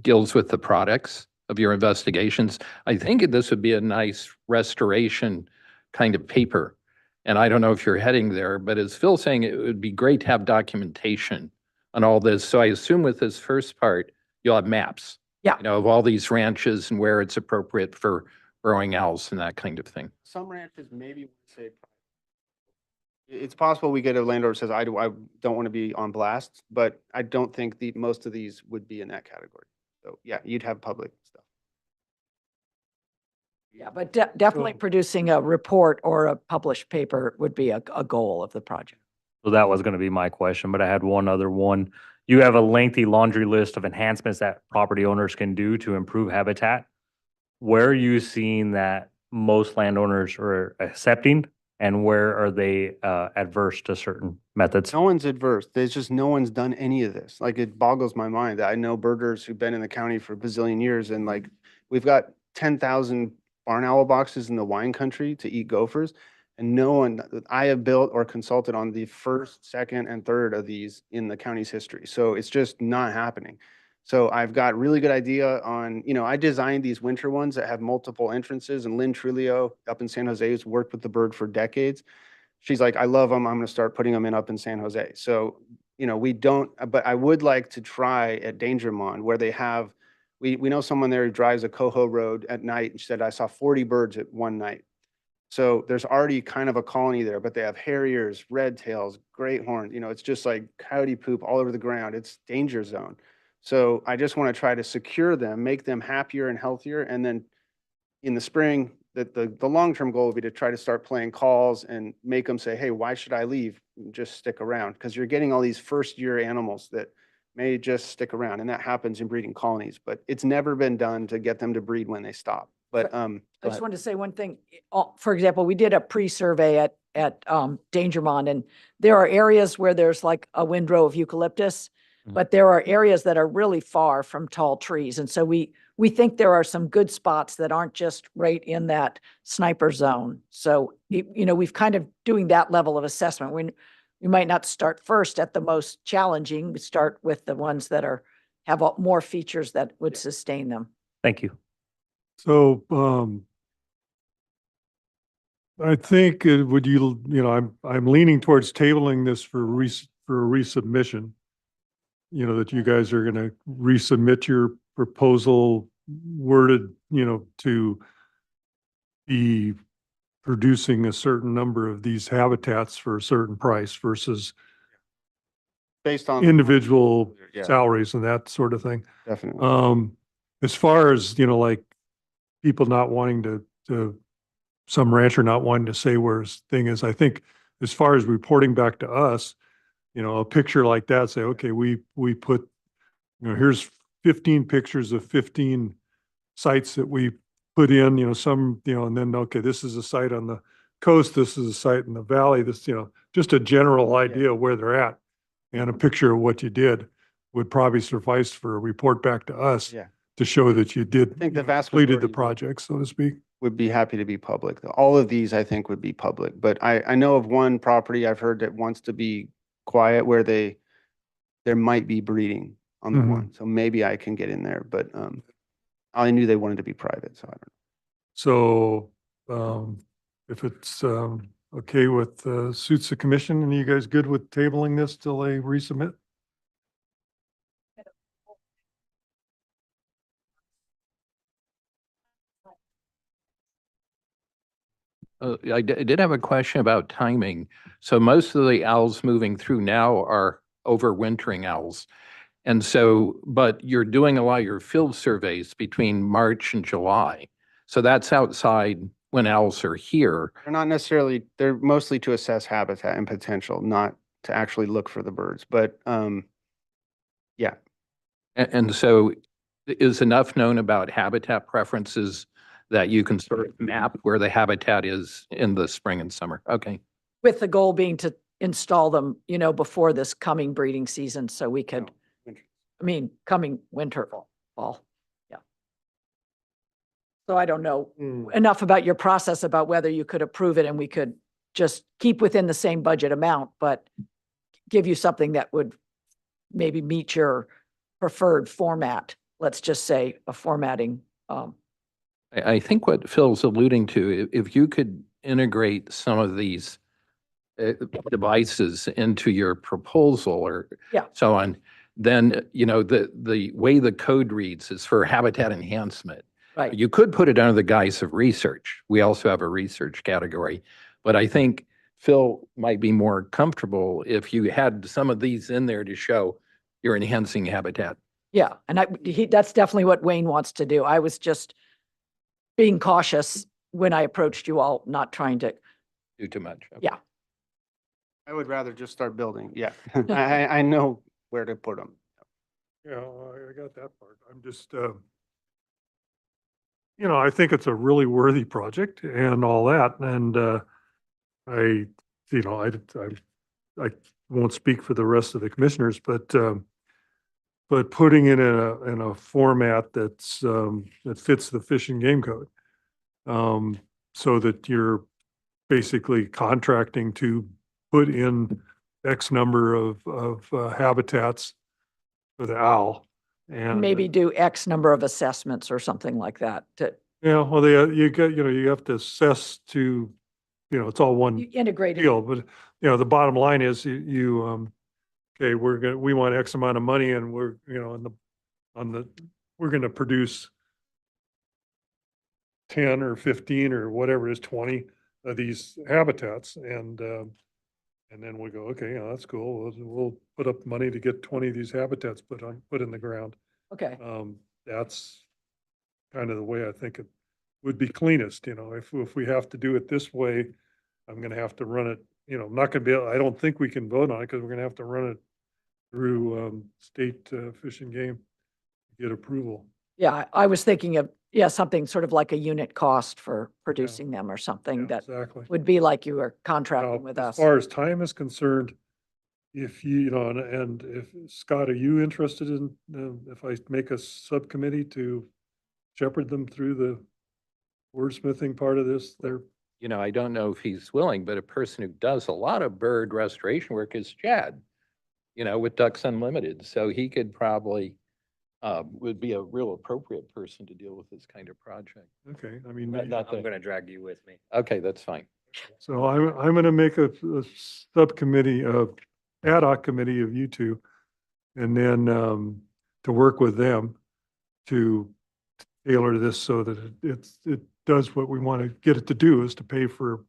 deals with the products of your investigations. I think this would be a nice restoration kind of paper. And I don't know if you're heading there, but as Phil's saying, it would be great to have documentation on all this. So I assume with this first part, you'll have maps. Yeah. You know, of all these ranches and where it's appropriate for growing owls and that kind of thing. Some ranches maybe would say private. It's possible we get a landowner who says, I don't want to be on blast, but I don't think most of these would be in that category. So yeah, you'd have public stuff. Yeah, but definitely producing a report or a published paper would be a goal of the project. So that was going to be my question, but I had one other one. You have a lengthy laundry list of enhancements that property owners can do to improve habitat. Where are you seeing that most landowners are accepting, and where are they adverse to certain methods? No one's adverse. There's just no one's done any of this. Like, it boggles my mind that I know birders who've been in the county for a bazillion years, and like, we've got 10,000 barn owl boxes in the wine country to eat gophers. And no one, I have built or consulted on the first, second, and third of these in the county's history. So it's just not happening. So I've got really good idea on, I designed these winter ones that have multiple entrances, and Lynn Trulio up in San Jose has worked with the bird for decades. She's like, I love them. I'm going to start putting them up in San Jose. So, we don't, but I would like to try at Dangermond where they have, we know someone there who drives a Coho Road at night, and she said, I saw 40 birds at one night. So there's already kind of a colony there, but they have harriers, red tails, great horns. It's just like coyote poop all over the ground. It's danger zone. So I just want to try to secure them, make them happier and healthier. And then in the spring, the long-term goal would be to try to start playing calls and make them say, hey, why should I leave? Just stick around. Because you're getting all these first-year animals that may just stick around. And that happens in breeding colonies. But it's never been done to get them to breed when they stop. But I just wanted to say one thing. For example, we did a pre-survey at Dangermond, and there are areas where there's like a windrow of eucalyptus, but there are areas that are really far from tall trees. And so we think there are some good spots that aren't just right in that sniper zone. So, we've kind of doing that level of assessment. We might not start first at the most challenging. We start with the ones that have more features that would sustain them. Thank you. So, I think I'm leaning towards tabling this for a resubmission. That you guys are going to resubmit your proposal worded, to be producing a certain number of these habitats for a certain price versus based on individual Yeah, salaries and that sort of thing. definitely. As far as, like people not wanting to some rancher not wanting to say where his thing is, I think as far as reporting back to us, a picture like that, say, okay, we put, here's 15 pictures of 15 sites that we put in, some, and then, okay, this is a site on the coast, this is a site in the valley, this, just a general idea of where they're at. And a picture of what you did would probably suffice for a report back to us Yeah. to show that you did, I think the vast completed the majority project, so to speak. would be happy to be public. All of these, I think, would be public. But I know of one property I've heard that wants to be quiet where there might be breeding on the Mhm. one. So maybe I can get in there, but I knew they wanted to be private, so I don't know. So, if it's, okay with, suits the commission, and you guys good with tabling this till they resubmit? I did have a question about timing. So most of the owls moving through now are overwintering owls. And so, but you're doing a lot of your field surveys between March and July. So that's outside when owls are here. They're not necessarily, they're mostly to assess habitat and potential, not to actually look for the birds. But yeah, And so is enough known about habitat preferences that you can sort of map where the habitat is in the spring and summer? Okay. With the goal being to install them, before this coming breeding season, so we could, coming winter, fall. Yeah. So I don't know enough about your process about whether you could approve it and we could just keep within the same budget amount, but give you something that would maybe meet your preferred format. Let's just say a formatting. I think what Phil's alluding to, if you could integrate some of these devices into your proposal or Yeah. so on, then, the way the code reads is for habitat enhancement. Right. You could put it under the guise of research. We also have a research category. But I think Phil might be more comfortable if you had some of these in there to show you're enhancing habitat. Yeah, and that's definitely what Wayne wants to do. I was just being cautious when I approached you all, not trying to, Do too much. Okay. Yeah. I would rather just start building. Yeah. I know where to put them. Yeah, I got that part. I'm just, I think it's a really worthy project and all that. And I won't speak for the rest of the commissioners, but putting it in a format that's that fits the Fish and Game Code, so that you're basically contracting to put in X number of habitats for the owl. And maybe do X number of assessments or something like that to yeah, well, you have to assess to, it's all one integrate it. deal, but the bottom line is okay, we want X amount of money and we're, we're gonna produce 10 or 15 or whatever it is, 20 of these habitats and then we go, okay, that's cool. We'll put up money to get 20 of these habitats put in the ground. Okay, That's kind of the way I think it would be cleanest, if we have to do it this way, I'm gonna have to run it, I'm not gonna I don't think we can vote on it because we're gonna have to run it through state Fish and Game to get approval. yeah, I was thinking of, something sort of like a unit cost for producing them or something Yeah, that exactly. would be like you were Now, contracting with as us. far as time is concerned, if and if, Scott, are you interested in, if I make a subcommittee to shepherd them through the wordsmithing part of this? I don't know if he's willing, but a person who does a lot of bird restoration work is Chad, with Ducks Unlimited. So he could probably, would be a real appropriate person to deal with this kind of project. Okay, I mean, Not I'm the- gonna drag you with me. Okay, that's fine. so I'm gonna make a subcommittee, ad hoc committee of you two, and then to work with them to tailor this so that it does what we want to get it to do, is to pay for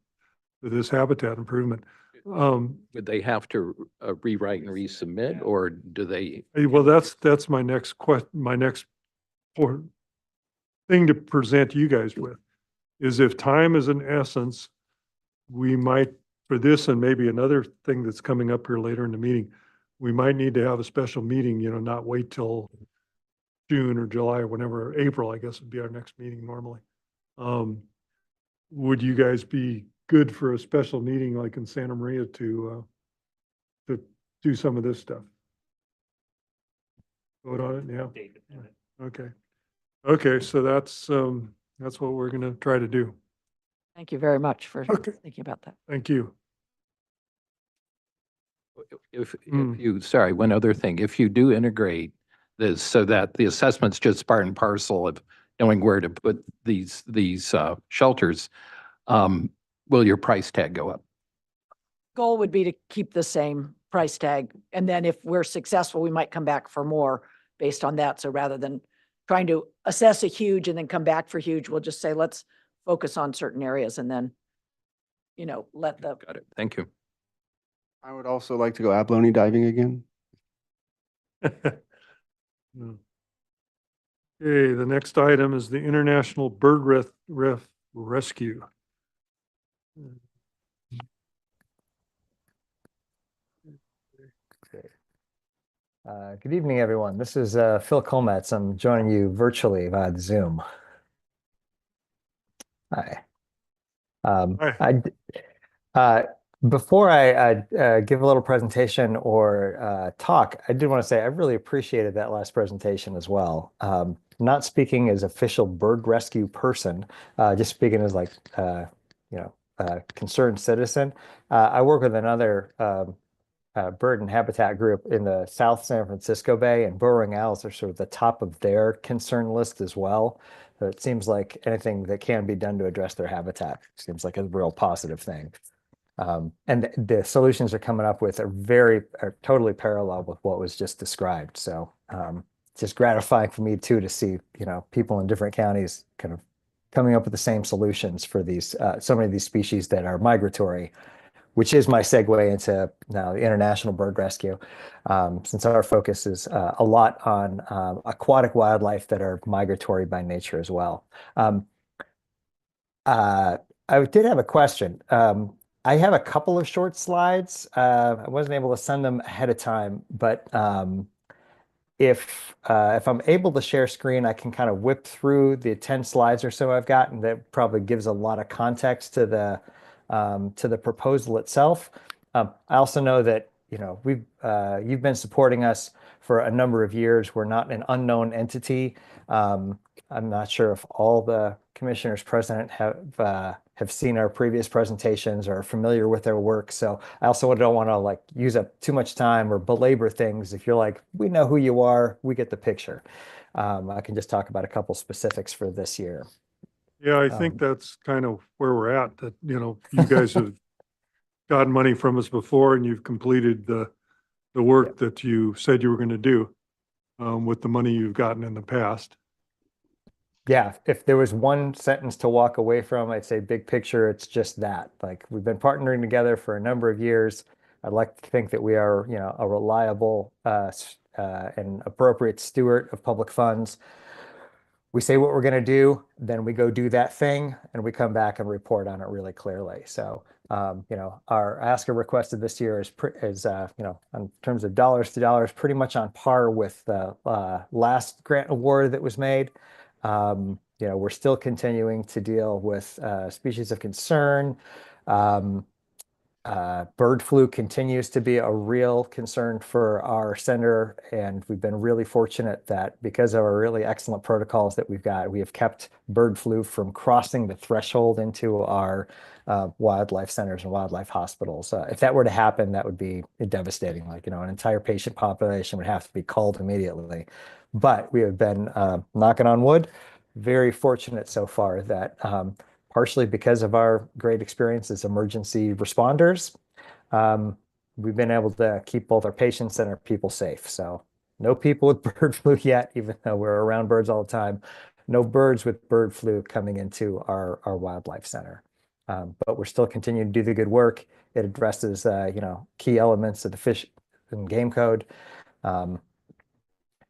this habitat improvement. Would they have to rewrite and resubmit, or do they? Well, that's my next thing to present you guys with, is if time is an essence, we might, for this and maybe another thing that's coming up here later in the meeting, we might need to have a special meeting, not wait till June or July or whenever, April, I guess would be our next meeting normally. Would you guys be good for a special meeting like in Santa Maria to do some of this stuff? Vote on it, yeah. Okay. Okay, so that's what we're gonna try to do. Thank you very much for Okay. thinking about that. Thank you. If Mm. you, sorry, one other thing, if you do integrate this so that the assessment's just part and parcel of knowing where to put these shelters, will your price tag go up? Goal would be to keep the same price tag. And then if we're successful, we might come back for more based on that. So rather than trying to assess a huge and then come back for huge, we'll just say, let's focus on certain areas and then, let the, Got it. Thank you. I would also like to go abalone diving again. No. Okay, the next item is the International Bird Rescue. Good evening, everyone. This is Phil Colmetz. I'm joining you virtually via Zoom. Hi. Before I give a little presentation or talk, I did want to say I really appreciated that last presentation as well. Not speaking as official bird rescue person, just speaking as like, concerned citizen. I work with another bird and habitat group in the South San Francisco Bay, and burrowing owls are sort of the top of their concern list as well. So it seems like anything that can be done to address their habitat seems like a real positive thing. And the solutions are coming up with are totally parallel with what was just described. So it's just gratifying for me too to see, people in different counties kind of coming up with the same solutions for these so many of these species that are migratory, which is my segue into now the international bird rescue, since our focus is a lot on aquatic wildlife that are migratory by nature as well. I did have a question. I have a couple of short slides. I wasn't able to send them ahead of time, but if I'm able to share screen, I can kind of whip through the 10 slides or so I've got, and that probably gives a lot of context to the proposal itself. I also know that you've been supporting us for a number of years. We're not an unknown entity. I'm not sure if all the commissioners present have seen our previous presentations or are familiar with their work. So I also don't want to use up too much time or belabor things. If you're like, we know who you are, we get the picture. I can just talk about a couple specifics for this year. Yeah, I think that's kind of where we're at, that, you guys have gotten money from us before and you've completed the work that you said you were going to do with the money you've gotten in the past. Yeah, if there was one sentence to walk away from, I'd say big picture, it's just that. We've been partnering together for a number of years. I'd like to think that we are, a reliable and appropriate steward of public funds. We say what we're going to do, then we go do that thing, and we come back and report on it really clearly. So, our ask or requested this year is in terms of dollars to dollars, pretty much on par with the last grant award that was made. We're still continuing to deal with species of concern. Bird flu continues to be a real concern for our center, and we've been really fortunate that because of our really excellent protocols that we've got, we have kept bird flu from crossing the threshold into our wildlife centers and wildlife hospitals. If that were to happen, that would be devastating. An entire patient population would have to be culled immediately. But we have been, knocking on wood, very fortunate so far that partially because of our great experience as emergency responders, we've been able to keep both our patients and our people safe. So no people with bird flu yet, even though we're around birds all the time. No birds with bird flu coming into our wildlife center. But we're still continuing to do the good work. It addresses, key elements of the Fish and Game Code.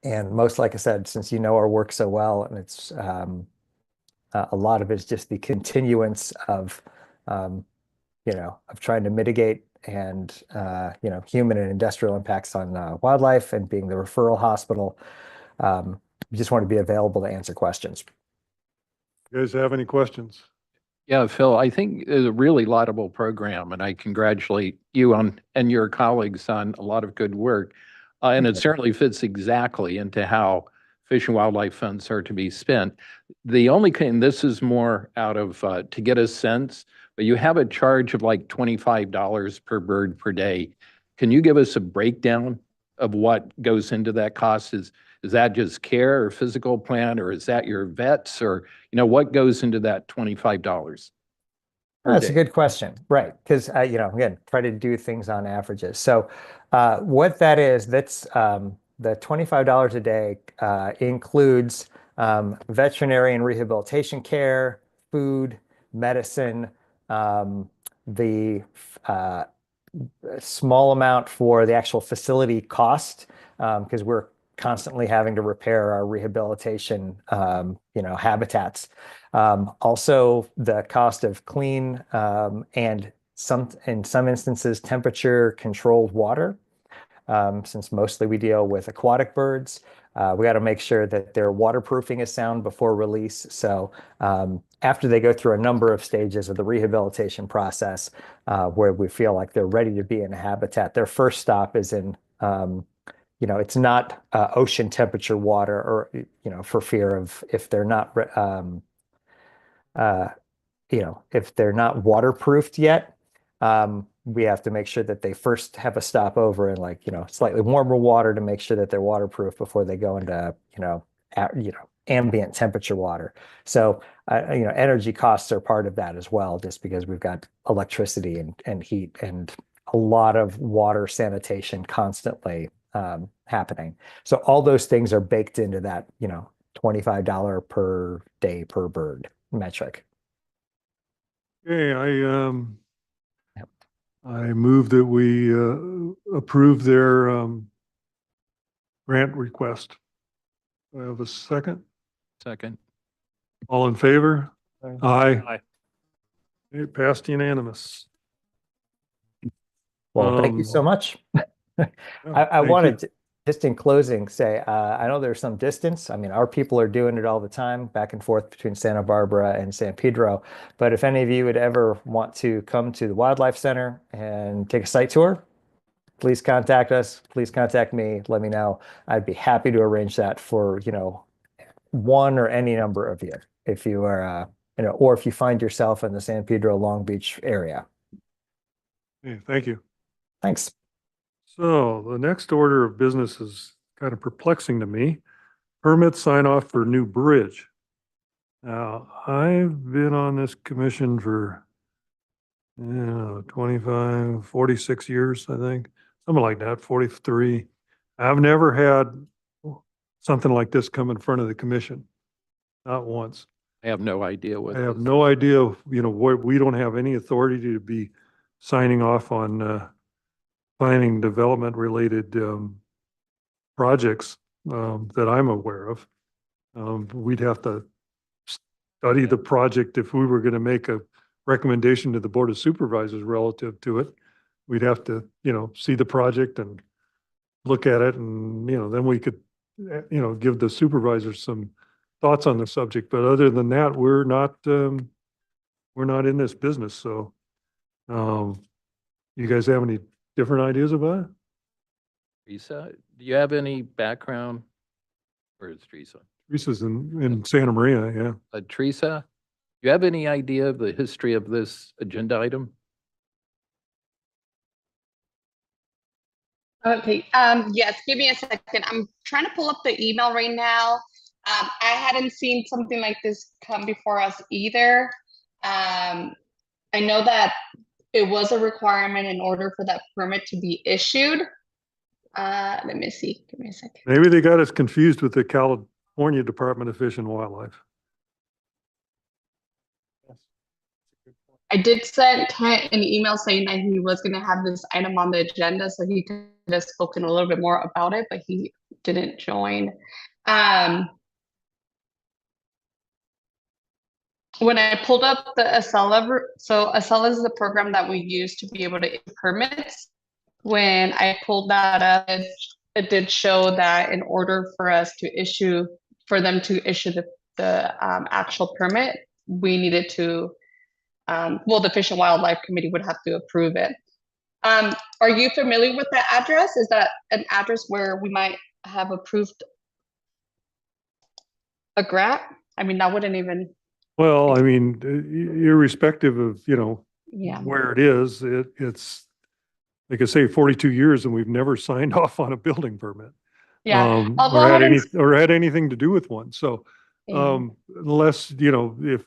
And most, like I said, since our work so well, and it's a lot of it's just the continuance of trying to mitigate and human and industrial impacts on wildlife, and being the referral hospital. We just want to be available to answer questions. You guys have any questions? Yeah, Phil, I think it's a really laudable program, and I congratulate you and your colleagues on a lot of good work. And it certainly fits exactly into how Fish and Wildlife funds are to be spent. The only thing, this is more out of to get a sense, but you have a charge of like $25 per bird per day. Can you give us a breakdown of what goes into that cost? Is that just care or physical plan, or is that your vets, or what goes into that $25? That's a good question, right? Because again, try to do things on averages. So what that is, that's the $25 a day includes veterinary and rehabilitation care, food, medicine, the small amount for the actual facility cost, because we're constantly having to repair our rehabilitation, habitats. Also, the cost of clean and in some instances, temperature controlled water. Since mostly we deal with aquatic birds, we got to make sure that their waterproofing is sound before release. So after they go through a number of stages of the rehabilitation process, where we feel like they're ready to be in a habitat, their first stop is in, it's not ocean temperature water, or, for fear of if they're not, if they're not waterproofed yet. We have to make sure that they first have a stopover in slightly warmer water to make sure that they're waterproof before they go into, ambient temperature water. So energy costs are part of that as well, just because we've got electricity and heat and a lot of water sanitation constantly happening. So all those things are baked into that, $25 per day per bird metric. Okay, Yep. I move that we approve their grant request. Do I have a second? Second. All in favor? Aye. Aye. It passed unanimous. Well, thank you so Um, much. I thank wanted you. to, just in closing, say, I know there's some distance. I mean, our people are doing it all the time, back and forth between Santa Barbara and San Pedro. But if any of you would ever want to come to the Wildlife Center and take a site tour, please contact us. Please contact me. Let me know. I'd be happy to arrange that for, one or any number of you, if you are, or if you find yourself in the San Pedro Long Beach area. Okay, thank you. Thanks. So the next order of business is kind of perplexing to me. Permit sign off for new bridge. Now, I've been on this commission for 25, 46 years, I think, something like that, 43. I've never had something like this come in front of the commission, not once. I have no idea what I have this- no idea, we don't have any authority to be signing off on planning development related projects that I'm aware of. We'd have to study the project if we were going to make a recommendation to the Board of Supervisors relative to it. We'd have to, see the project and look at it and, then we could, give the supervisors some thoughts on the subject. But other than that, we're not in this business. So, you guys have any different ideas about it? Teresa, do you have any background? Where is Teresa? Teresa's in Santa Maria, yeah. Teresa, do you have any idea of the history of this agenda item? Okay, yes, give me a second. I'm trying to pull up the email right now. I hadn't seen something like this come before us either. I know that it was a requirement in order for that permit to be issued. Let me see, give me a second. Maybe they got us confused with the California Department of Fish and Wildlife. I did send Kent an email saying that he was gonna have this item on the agenda, so he could have spoken a little bit more about it, but he didn't join. When I pulled up the Acela, so Acela is the program that we use to be able to issue permits. When I pulled that up, it did show that in order for us to issue, for them to issue the actual permit, we needed to, well, the Fish and Wildlife Committee would have to approve it. Are you familiar with that address? Is that an address where we might have approved a grant? I mean, that wouldn't even, Well, I mean, irrespective of, yeah. where it is, it's, like I say, 42 years and we've never signed off on a building permit. Yeah, I'll go Or had ahead and or had anything to do with one. So, yeah. unless, if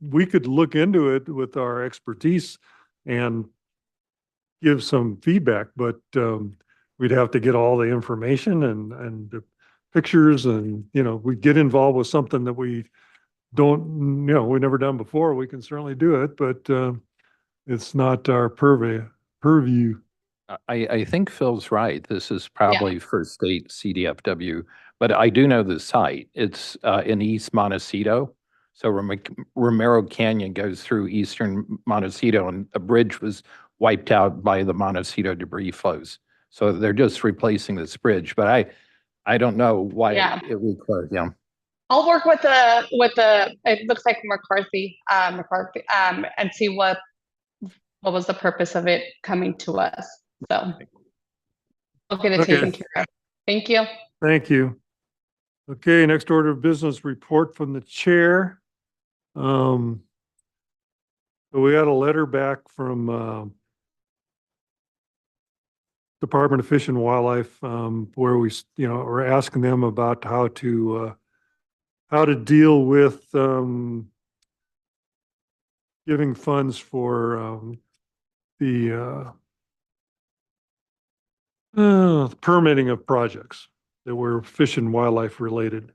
we could look into it with our expertise and give some feedback, but, we'd have to get all the information and the pictures and, we get involved with something that we don't, we've never done before. We can certainly do it, but, it's not our purview. I think Phil's right. This is probably for state CDFW, but I do know the site. It's in East Montecito. So Romero Canyon goes through eastern Montecito, and a bridge was wiped out by the Montecito debris flows. So they're just replacing this bridge, but I don't know why Yeah. it required, yeah. I'll work with the it looks like McCarthy, and see what was the purpose of it coming to us. So I'll get it Okay. taken care of. Thank you. Thank you. Okay, next order of business, report from the chair. So we got a letter back from Department of Fish and Wildlife, where we, are asking them about how to deal with giving funds for the permitting of projects that were fish and wildlife related.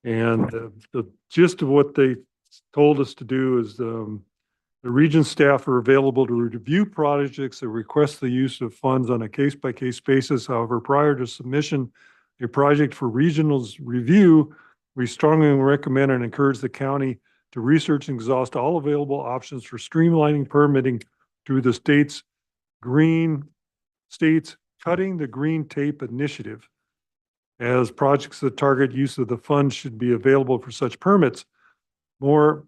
And the gist of what they told us to do is the region staff are available to review projects that request the use of funds on a case-by-case basis. However, prior to submission a project for regional's review, we strongly recommend and encourage the county to research and exhaust all available options for streamlining permitting through the state's Cutting the Green Tape Initiative. As projects that target use of the funds should be available for such permits. More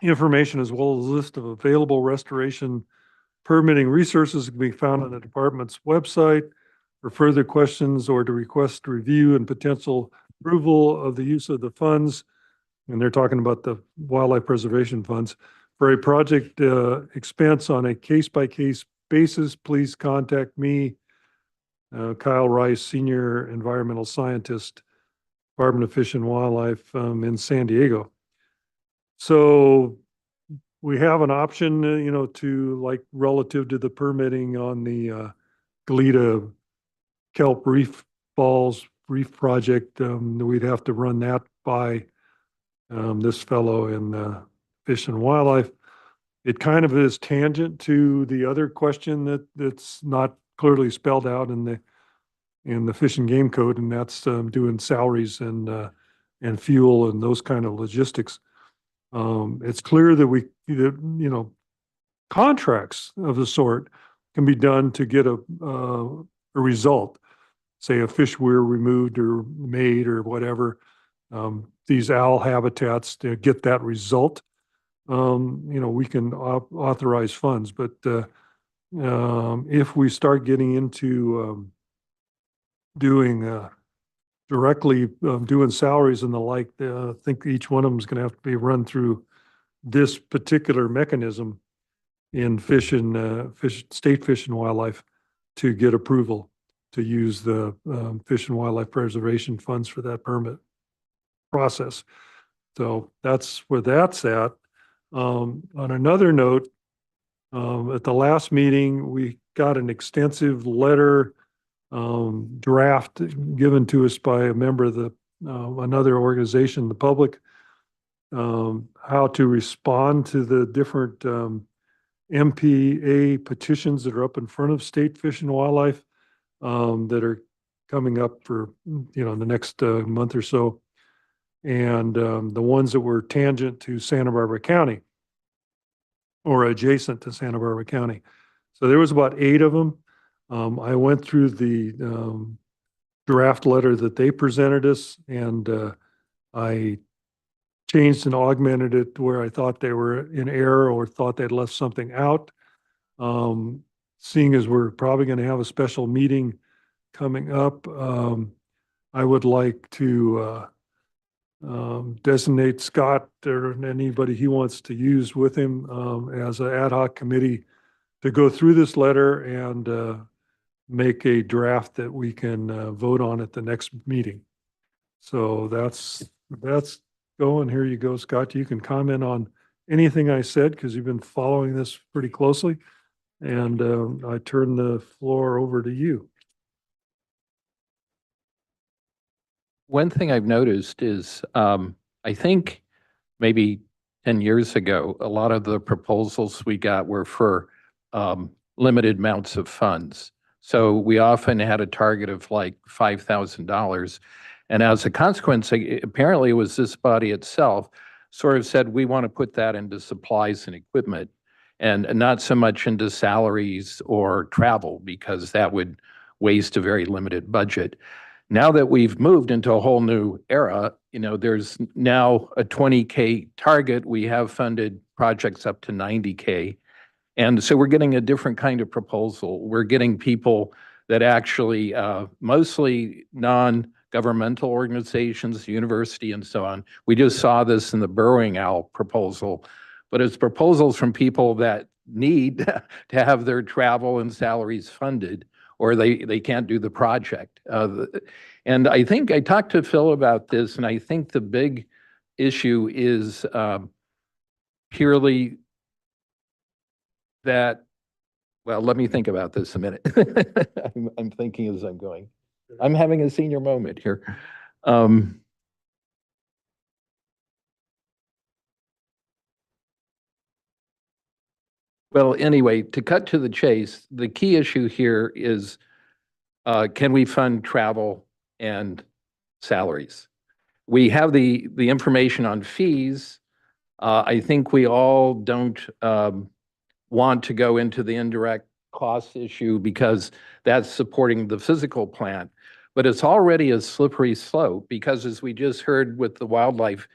information as well as a list of available restoration permitting resources can be found on the department's website. For further questions or to request review and potential approval of the use of the funds, and they're talking about the wildlife preservation funds, for a project expense on a case-by-case basis, please contact me, Kyle Rice, Senior Environmental Scientist, Department of Fish and Wildlife in San Diego. So we have an option, to like relative to the permitting on the Goleta Kelp Reef Falls Reef Project, we'd have to run that by this fellow in Fish and Wildlife. It kind of is tangent to the other question that's not clearly spelled out in the Fish and Game Code, and that's doing salaries and fuel and those kind of logistics. It's clear that contracts of the sort can be done to get a result, say a fish weir removed or made or whatever. These owl habitats to get that result. We can authorize funds, but if we start getting into doing directly doing salaries and the like, I think each one of them is going to have to be run through this particular mechanism in state fish and wildlife to get approval to use the fish and wildlife preservation funds for that permit process. So that's where that's at. On another note, at the last meeting, we got an extensive letter draft given to us by a member of the another organization, the public, how to respond to the different MPA petitions that are up in front of State Fish and Wildlife that are coming up for the next month or so, and the ones that were tangent to Santa Barbara County or adjacent to Santa Barbara County. So there was about 8 of them. I went through the draft letter that they presented us, and I changed and augmented it to where I thought they were in error or thought they'd left something out. Seeing as we're probably going to have a special meeting coming up, I would like to designate Scott or anybody he wants to use with him as an ad hoc committee to go through this letter and make a draft that we can vote on at the next meeting. So that's going. Here you go, Scott. You can comment on anything I said because you've been following this pretty closely. And I turn the floor over to you. One thing I've noticed is, I think maybe 10 years ago, a lot of the proposals we got were for limited amounts of funds. So we often had a target of like $5,000. And as a consequence, apparently it was this body itself sort of said, we want to put that into supplies and equipment and not so much into salaries or travel, because that would waste a very limited budget. Now that we've moved into a whole new era, there's now a 20K target. We have funded projects up to 90K. And so we're getting a different kind of proposal. We're getting people that actually, mostly non-governmental organizations, university and so on. We just saw this in the burrowing owl proposal, but it's proposals from people that need to have their travel and salaries funded, or they can't do the project. And I think I talked to Phil about this, and I think the big issue is purely that, well, let me think about this a minute. I'm thinking as I'm going. I'm having a senior moment here. Well, anyway, to cut to the chase, the key issue here is, can we fund travel and salaries? We have the information on fees. I think we all don't want to go into the indirect cost issue because that's supporting the physical plant. But it's already a slippery slope because, as we just heard with the wildlife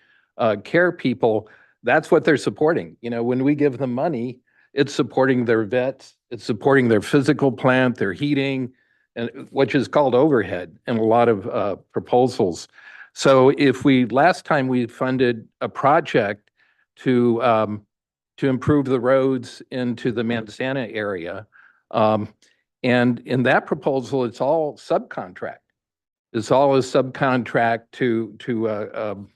care people, that's what they're supporting. You know, when we give them money, it's supporting their vets, it's supporting their physical plant, their heating, and which is called overhead in a lot of proposals. So if last time we funded a project to improve the roads into the Manzana area, and in that proposal, it's all subcontract. It's all a subcontract to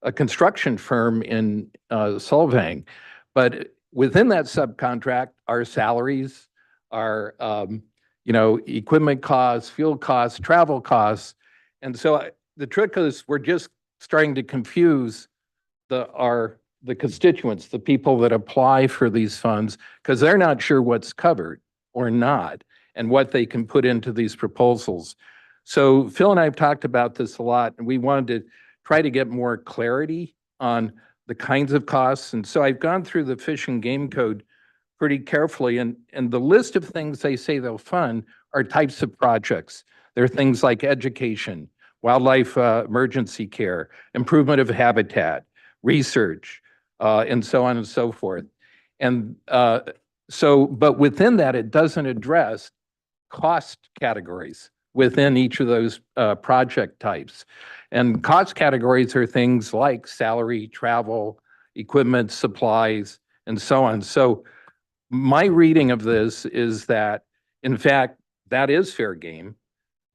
a construction firm in Solvang. But within that subcontract, our salaries, our equipment costs, fuel costs, travel costs. And so the trick is we're just starting to confuse the constituents, the people that apply for these funds, because they're not sure what's covered or not and what they can put into these proposals. So Phil and I have talked about this a lot, and we wanted to try to get more clarity on the kinds of costs. And so I've gone through the Fish and Game Code pretty carefully, and the list of things they say they'll fund are types of projects. There are things like education, wildlife emergency care, improvement of habitat, research, and so on and so forth. And but within that, it doesn't address cost categories within each of those project types. And cost categories are things like salary, travel, equipment, supplies, and so on. So my reading of this is that, in fact, that is fair game.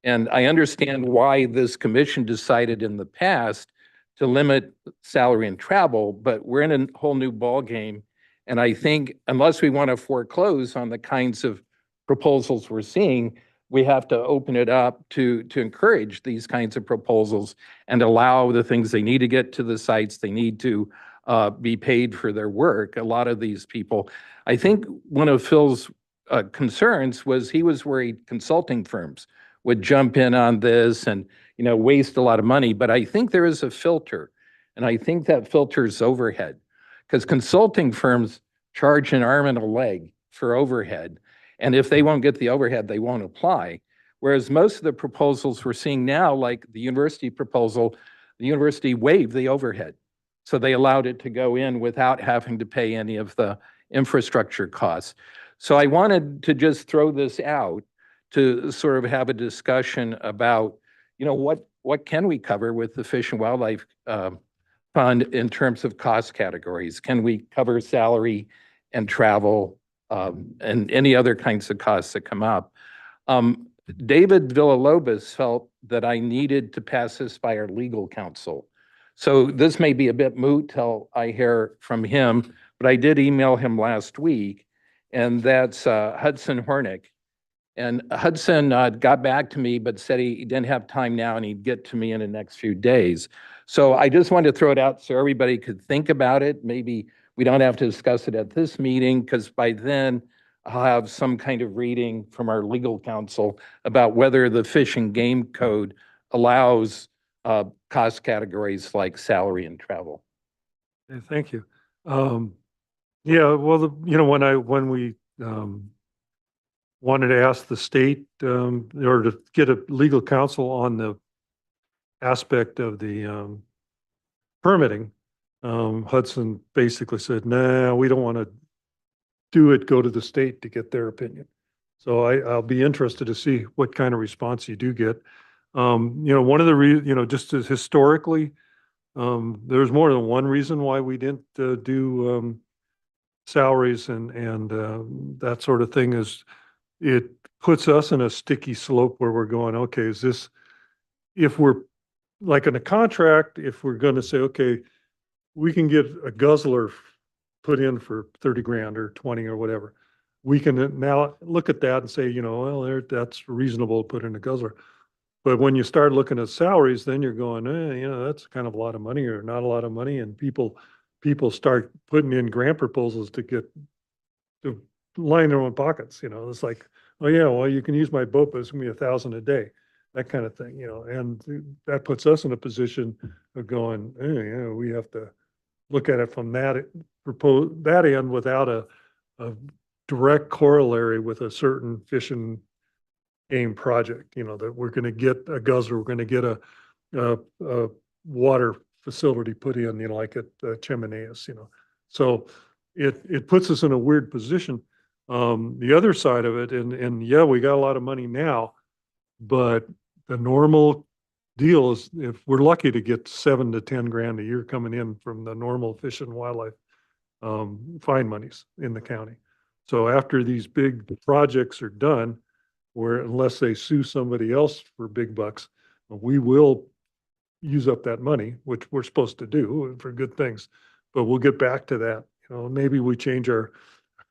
And I understand why this commission decided in the past to limit salary and travel, but we're in a whole new ballgame. And I think unless we want to foreclose on the kinds of proposals we're seeing, we have to open it up to encourage these kinds of proposals and allow the things they need to get to the sites, they need to be paid for their work. A lot of these people, I think one of Phil's concerns was he was worried consulting firms would jump in on this and, waste a lot of money. But I think there is a filter, and I think that filter is overhead, because consulting firms charge an arm and a leg for overhead. And if they won't get the overhead, they won't apply. Whereas most of the proposals we're seeing now, like the university proposal, the university waived the overhead. So they allowed it to go in without having to pay any of the infrastructure costs. So I wanted to just throw this out to sort of have a discussion about, what can we cover with the Fish and Wildlife Fund in terms of cost categories? Can we cover salary and travel and any other kinds of costs that come up? David Villalobos felt that I needed to pass this by our legal counsel. So this may be a bit moot till I hear from him, but I did email him last week, and that's Hudson Hornick. And Hudson got back to me, but said he didn't have time now and he'd get to me in the next few days. So I just wanted to throw it out so everybody could think about it. Maybe we don't have to discuss it at this meeting, because by then I'll have some kind of reading from our legal counsel about whether the Fish and Game Code allows cost categories like salary and travel. Okay, thank you. Yeah, well, when we wanted to ask the state or to get a legal counsel on the aspect of the permitting, Hudson basically said, "Nah, we don't want to do it. Go to the state to get their opinion." So I'll be interested to see what kind of response you do get. One of the just as historically, there's more than one reason why we didn't do salaries and that sort of thing. Is it puts us in a sticky slope where we're going, okay, is this, if we're like in a contract, if we're going to say, okay, we can get a guzzler put in for 30 grand or 20 or whatever, we can now look at that and say, you know, well, there, that's reasonable to put in a guzzler. But when you start looking at salaries, then you're going, you know, that's kind of a lot of money or not a lot of money. And people start putting in grant proposals to line their own pockets, you know, it's like, oh yeah, well, you can use my boat, but it's gonna be 1,000 a day, that kind of thing, you know, and that puts us in a position of going, yeah, we have to look at it from that end without a direct corollary with a certain fish and game project, you know, that we're gonna get a guzzler, we're gonna get a water facility put in, you know, like at Chimeneas, you know. So it puts us in a weird position. The other side of it, and yeah, we got a lot of money now, but the normal deal is if we're lucky to get 7 to 10 grand a year coming in from the normal fish and wildlife fine monies in the county. So after these big projects are done, where unless they sue somebody else for big bucks, we will use up that money, which we're supposed to do for good things. But we'll get back to that. You know, maybe we change our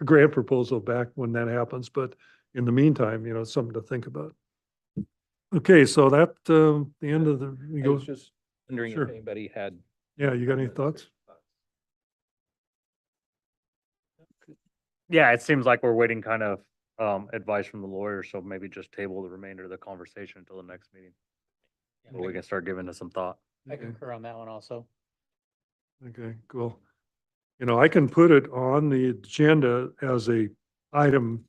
grant proposal back when that happens, but in the meantime, you know, it's something to think about. Okay, so that, the end of the, we I go, was just wondering Sure. if anybody had. yeah, you got any thoughts? Yeah, it seems like we're waiting kind of advice from the lawyer, so maybe just table the remainder of the conversation until the next meeting. Where we can start giving it some thought. I Okay. concur on that one also. Okay, cool. You know, I can put it on the agenda as a item,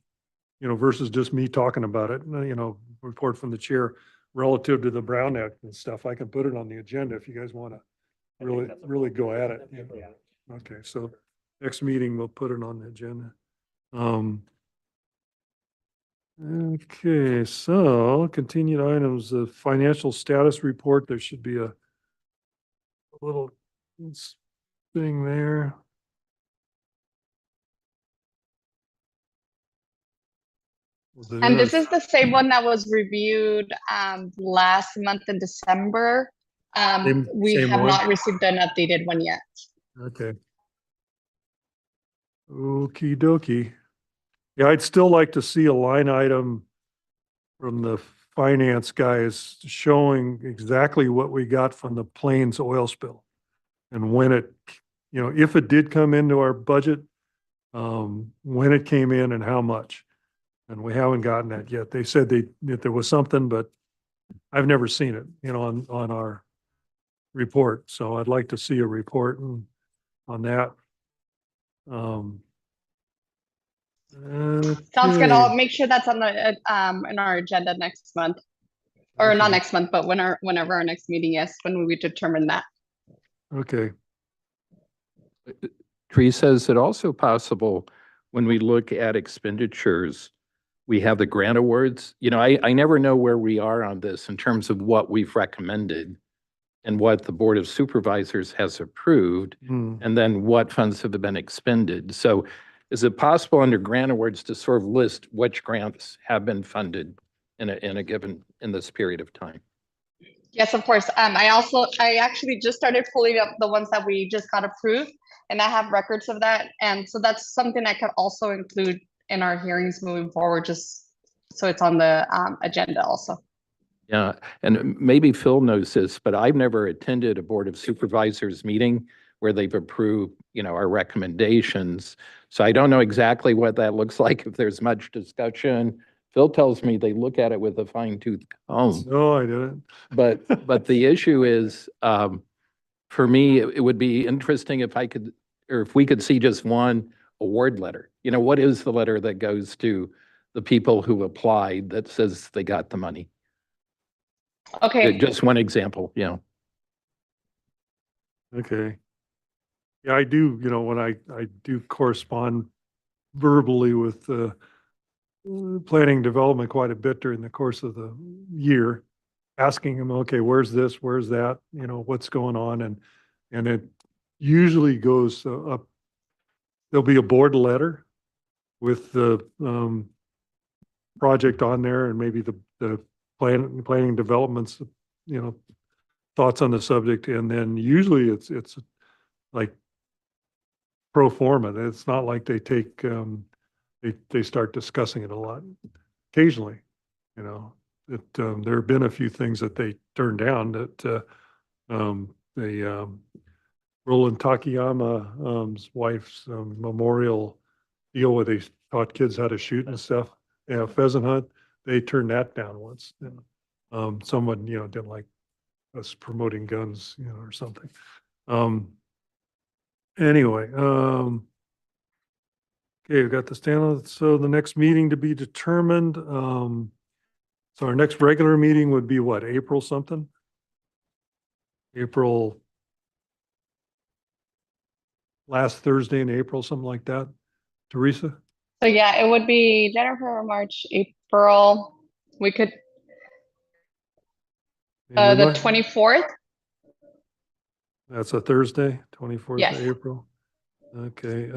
you know, versus just me talking about it, you know, report from the chair relative to the Brown Act and stuff. I can put it on the agenda if you guys want to really go at it. Okay, so next meeting, we'll put it on the agenda. Okay, so continued items, the financial status report, there should be a little thing there. And this is the same one that was reviewed last month in December. We Same have one? not received an updated one yet. Okay. Okey dokey. Yeah, I'd still like to see a line item from the finance guys showing exactly what we got from the Plains oil spill. And when it, you know, if it did come into our budget, when it came in and how much. And we haven't gotten that yet. They said that there was something, but I've never seen it, you know, on our report. So I'd like to see a report on that. Sounds good. Okay. I'll make sure that's on the in our agenda next month. Or not Okay. next month, but whenever our next meeting is, when we determine that. Okay, Teresa, is it also possible when we look at expenditures, we have the grant awards? You know, I never know where we are on this in terms of what we've recommended and what the Board of Supervisors has approved, and then what funds have been expended. So is it possible under grant awards to sort of list which grants have been funded in this period of time? Yes, of course. I actually just started pulling up the ones that we just got approved, and I have records of that. And so that's something I could also include in our hearings moving forward, just so it's on the agenda also. Yeah, and maybe Phil knows this, but I've never attended a Board of Supervisors meeting where they've approved, you know, our recommendations. So I don't know exactly what that looks like, if there's much discussion. Phil tells me they look at it with a fine tooth comb. no, I didn't. But the issue is, for me, it would be interesting if I could, or if we could see just one award letter. You know, what is the letter that goes to the people who applied that says they got the money? Okay. Just one example, you know. Okay. Yeah, I do, you know, when I do correspond verbally with planning development quite a bit during the course of the year, asking them, okay, where's this, where's that, you know, what's going on? And it usually goes up, there'll be a board letter with the project on there and maybe the planning developments, you know, thoughts on the subject. And then usually it's like pro forma. It's not like they take they start discussing it a lot occasionally, there have been a few things that they turned down that, Roland Takayama's wife's memorial deal where they taught kids how to shoot and stuff. Yeah, pheasant hunt, they turned that down once. Someone, didn't like us promoting guns, or something. Anyway, okay, we've got the stand. So the next meeting to be determined. So our next regular meeting would be what, April something? April, last Thursday in April, something like that. Teresa? So yeah, it would be Jennifer, March, April. We could, And we the might- 24th. That's a Thursday, 24th Yes. of April. Okay,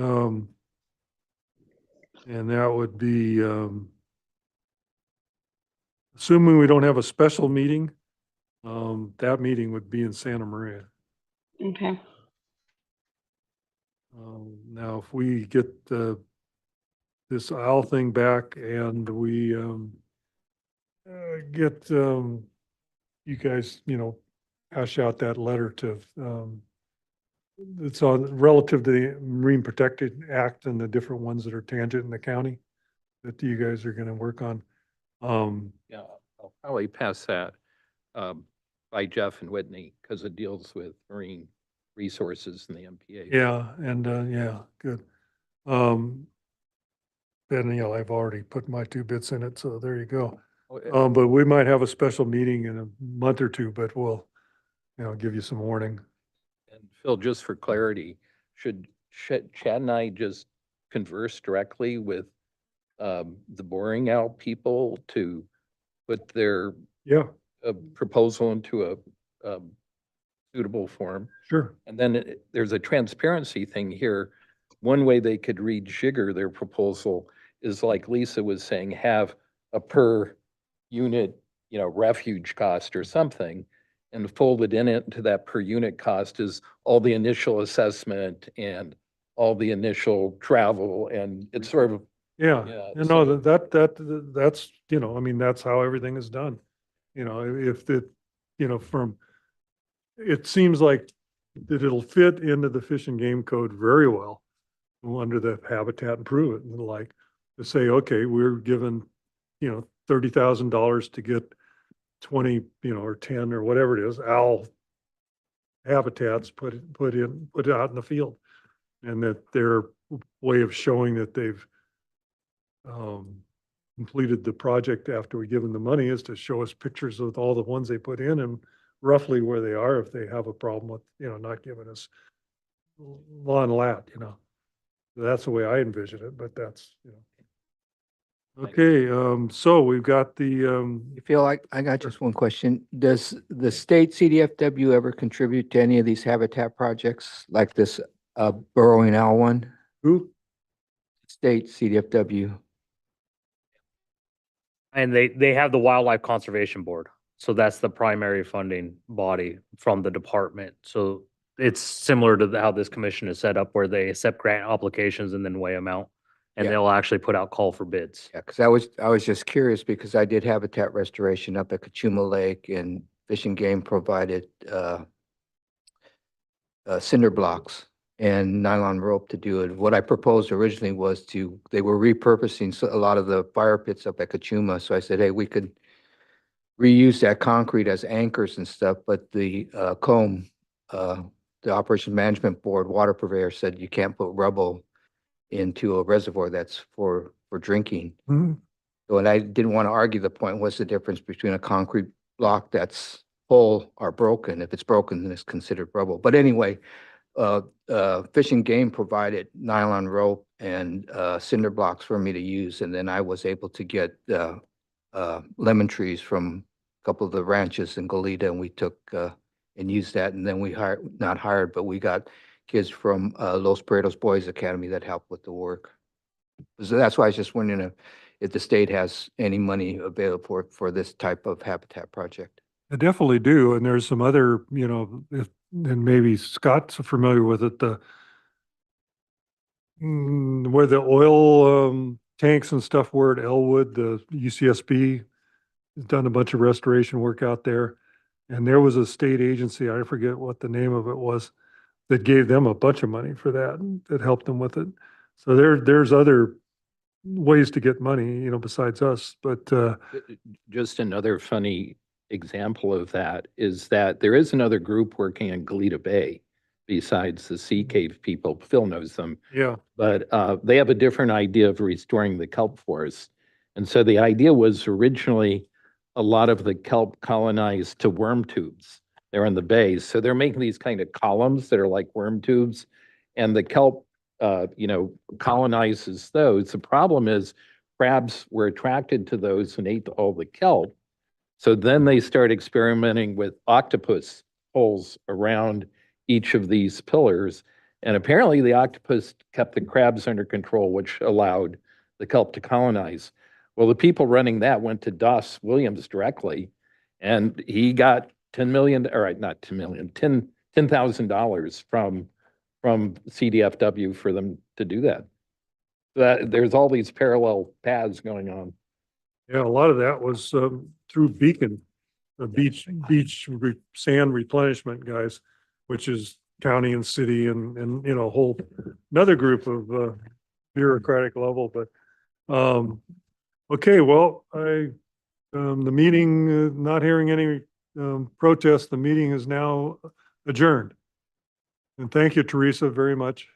and that would be, assuming we don't have a special meeting, that meeting would be in Santa Maria. Okay. Now, if we get this owl thing back and we get you guys, hash out that letter to it's on relative to the Marine Protected Act and the different ones that are tangent in the county that you guys are going to work on. Yeah, I'll probably pass that by Jeff and Whitney because it deals with marine resources in the MPA. Yeah, and yeah, good. And I've already put my 2 bits in it, so there you go. But we might have a special meeting in a month or two, but we'll, give you some warning. And Phil, just for clarity, should Chad and I just converse directly with the Boring Owl people to put their Yeah, proposal into a suitable form? sure. And then there's a transparency thing here. One way they could rejigger their proposal is like Lisa was saying, have a per unit, refuge cost or something, and folded in it into that per unit cost is all the initial assessment and all the initial travel, and it's sort of, Yeah, Yeah, you so- know, that's, that's how everything is done. If it seems like that it'll fit into the Fish and Game Code very well under the habitat improvement and the like, to say, okay, we're given, $30,000 to get 20, or 10 or whatever it is, owl habitats put out in the field. And that their way of showing that they've completed the project after we give them the money is to show us pictures of all the ones they put in and roughly where they are if they have a problem with, not giving us law and lat, That's the way I envision it, but that's, Okay, so we've got the, You feel like, I got just one question. Does the state CDFW ever contribute to any of these habitat projects like this burrowing owl one? who? State CDFW. And they have the Wildlife Conservation Board. So that's the primary funding body from the department. So it's similar to how this commission is set up where they accept grant applications and then weigh them out. And Yeah. they'll actually put out call for bids. Yeah, because I was just curious because I did habitat restoration up at Kachuma Lake and Fish and Game provided cinder blocks and nylon rope to do it. What I proposed originally was they were repurposing a lot of the fire pits up at Kachuma. So I said, hey, we could reuse that concrete as anchors and stuff, but the COM, the Operations Management Board water purveyor said you can't put rubble into a reservoir that's for drinking. Mhm. So, and I didn't want to argue the point, what's the difference between a concrete block that's whole or broken? If it's broken, then it's considered rubble. But anyway, Fish and Game provided nylon rope and cinder blocks for me to use. And then I was able to get lemon trees from a couple of the ranches in Goleta, and we took and used that. And then we but we got kids from Los Prados Boys Academy that helped with the work. So that's why I was just wondering if the state has any money available for this type of habitat project. I definitely do. And there's some other, and maybe Scott's familiar with it, where the oil tanks and stuff were at Elwood, the UCSB has done a bunch of restoration work out there. And there was a state agency, I forget what the name of it was, that gave them a bunch of money for that helped them with it. So there's other ways to get money, besides us, but, Just another funny example of that is that there is another group working in Goleta Bay besides the Sea Cave people. Phil knows them. yeah. But they have a different idea of restoring the kelp forest. And so the idea was originally a lot of the kelp colonized to worm tubes. They're in the bays. So they're making these kind of columns that are like worm tubes. And the kelp, colonizes those. The problem is crabs were attracted to those and ate all the kelp. So then they start experimenting with octopus holes around each of these pillars. And apparently the octopus kept the crabs under control, which allowed the kelp to colonize. Well, the people running that went to Doss Williams directly, and he got $10,000 from CDFW for them to do that. There's all these parallel paths going on. Yeah, a lot of that was through Beacon, the sand replenishment guys, which is county and city and a whole, another group of bureaucratic level, but okay, well, the meeting, not hearing any protests, the meeting is now adjourned. And thank you, Teresa, very much.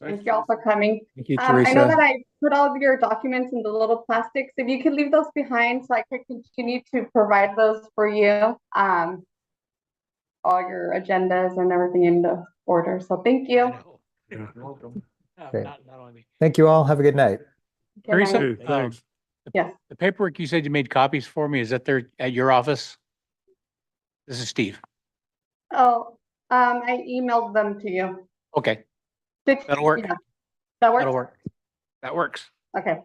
Thank you all for coming. Thank you, I know Teresa. that I put all of your documents in the little plastics. If you could leave those behind so I could continue to provide those for you. All your agendas and everything in the order. So thank you. Yeah. Okay. Thank you all. Have a good night. Good night. Hey, thanks. Yes. The paperwork you said you made copies for me, is that there at your office? This is Steve. Oh, I emailed them to you. Okay, Did- that'll work. yeah. That works? That'll work. That works. Okay.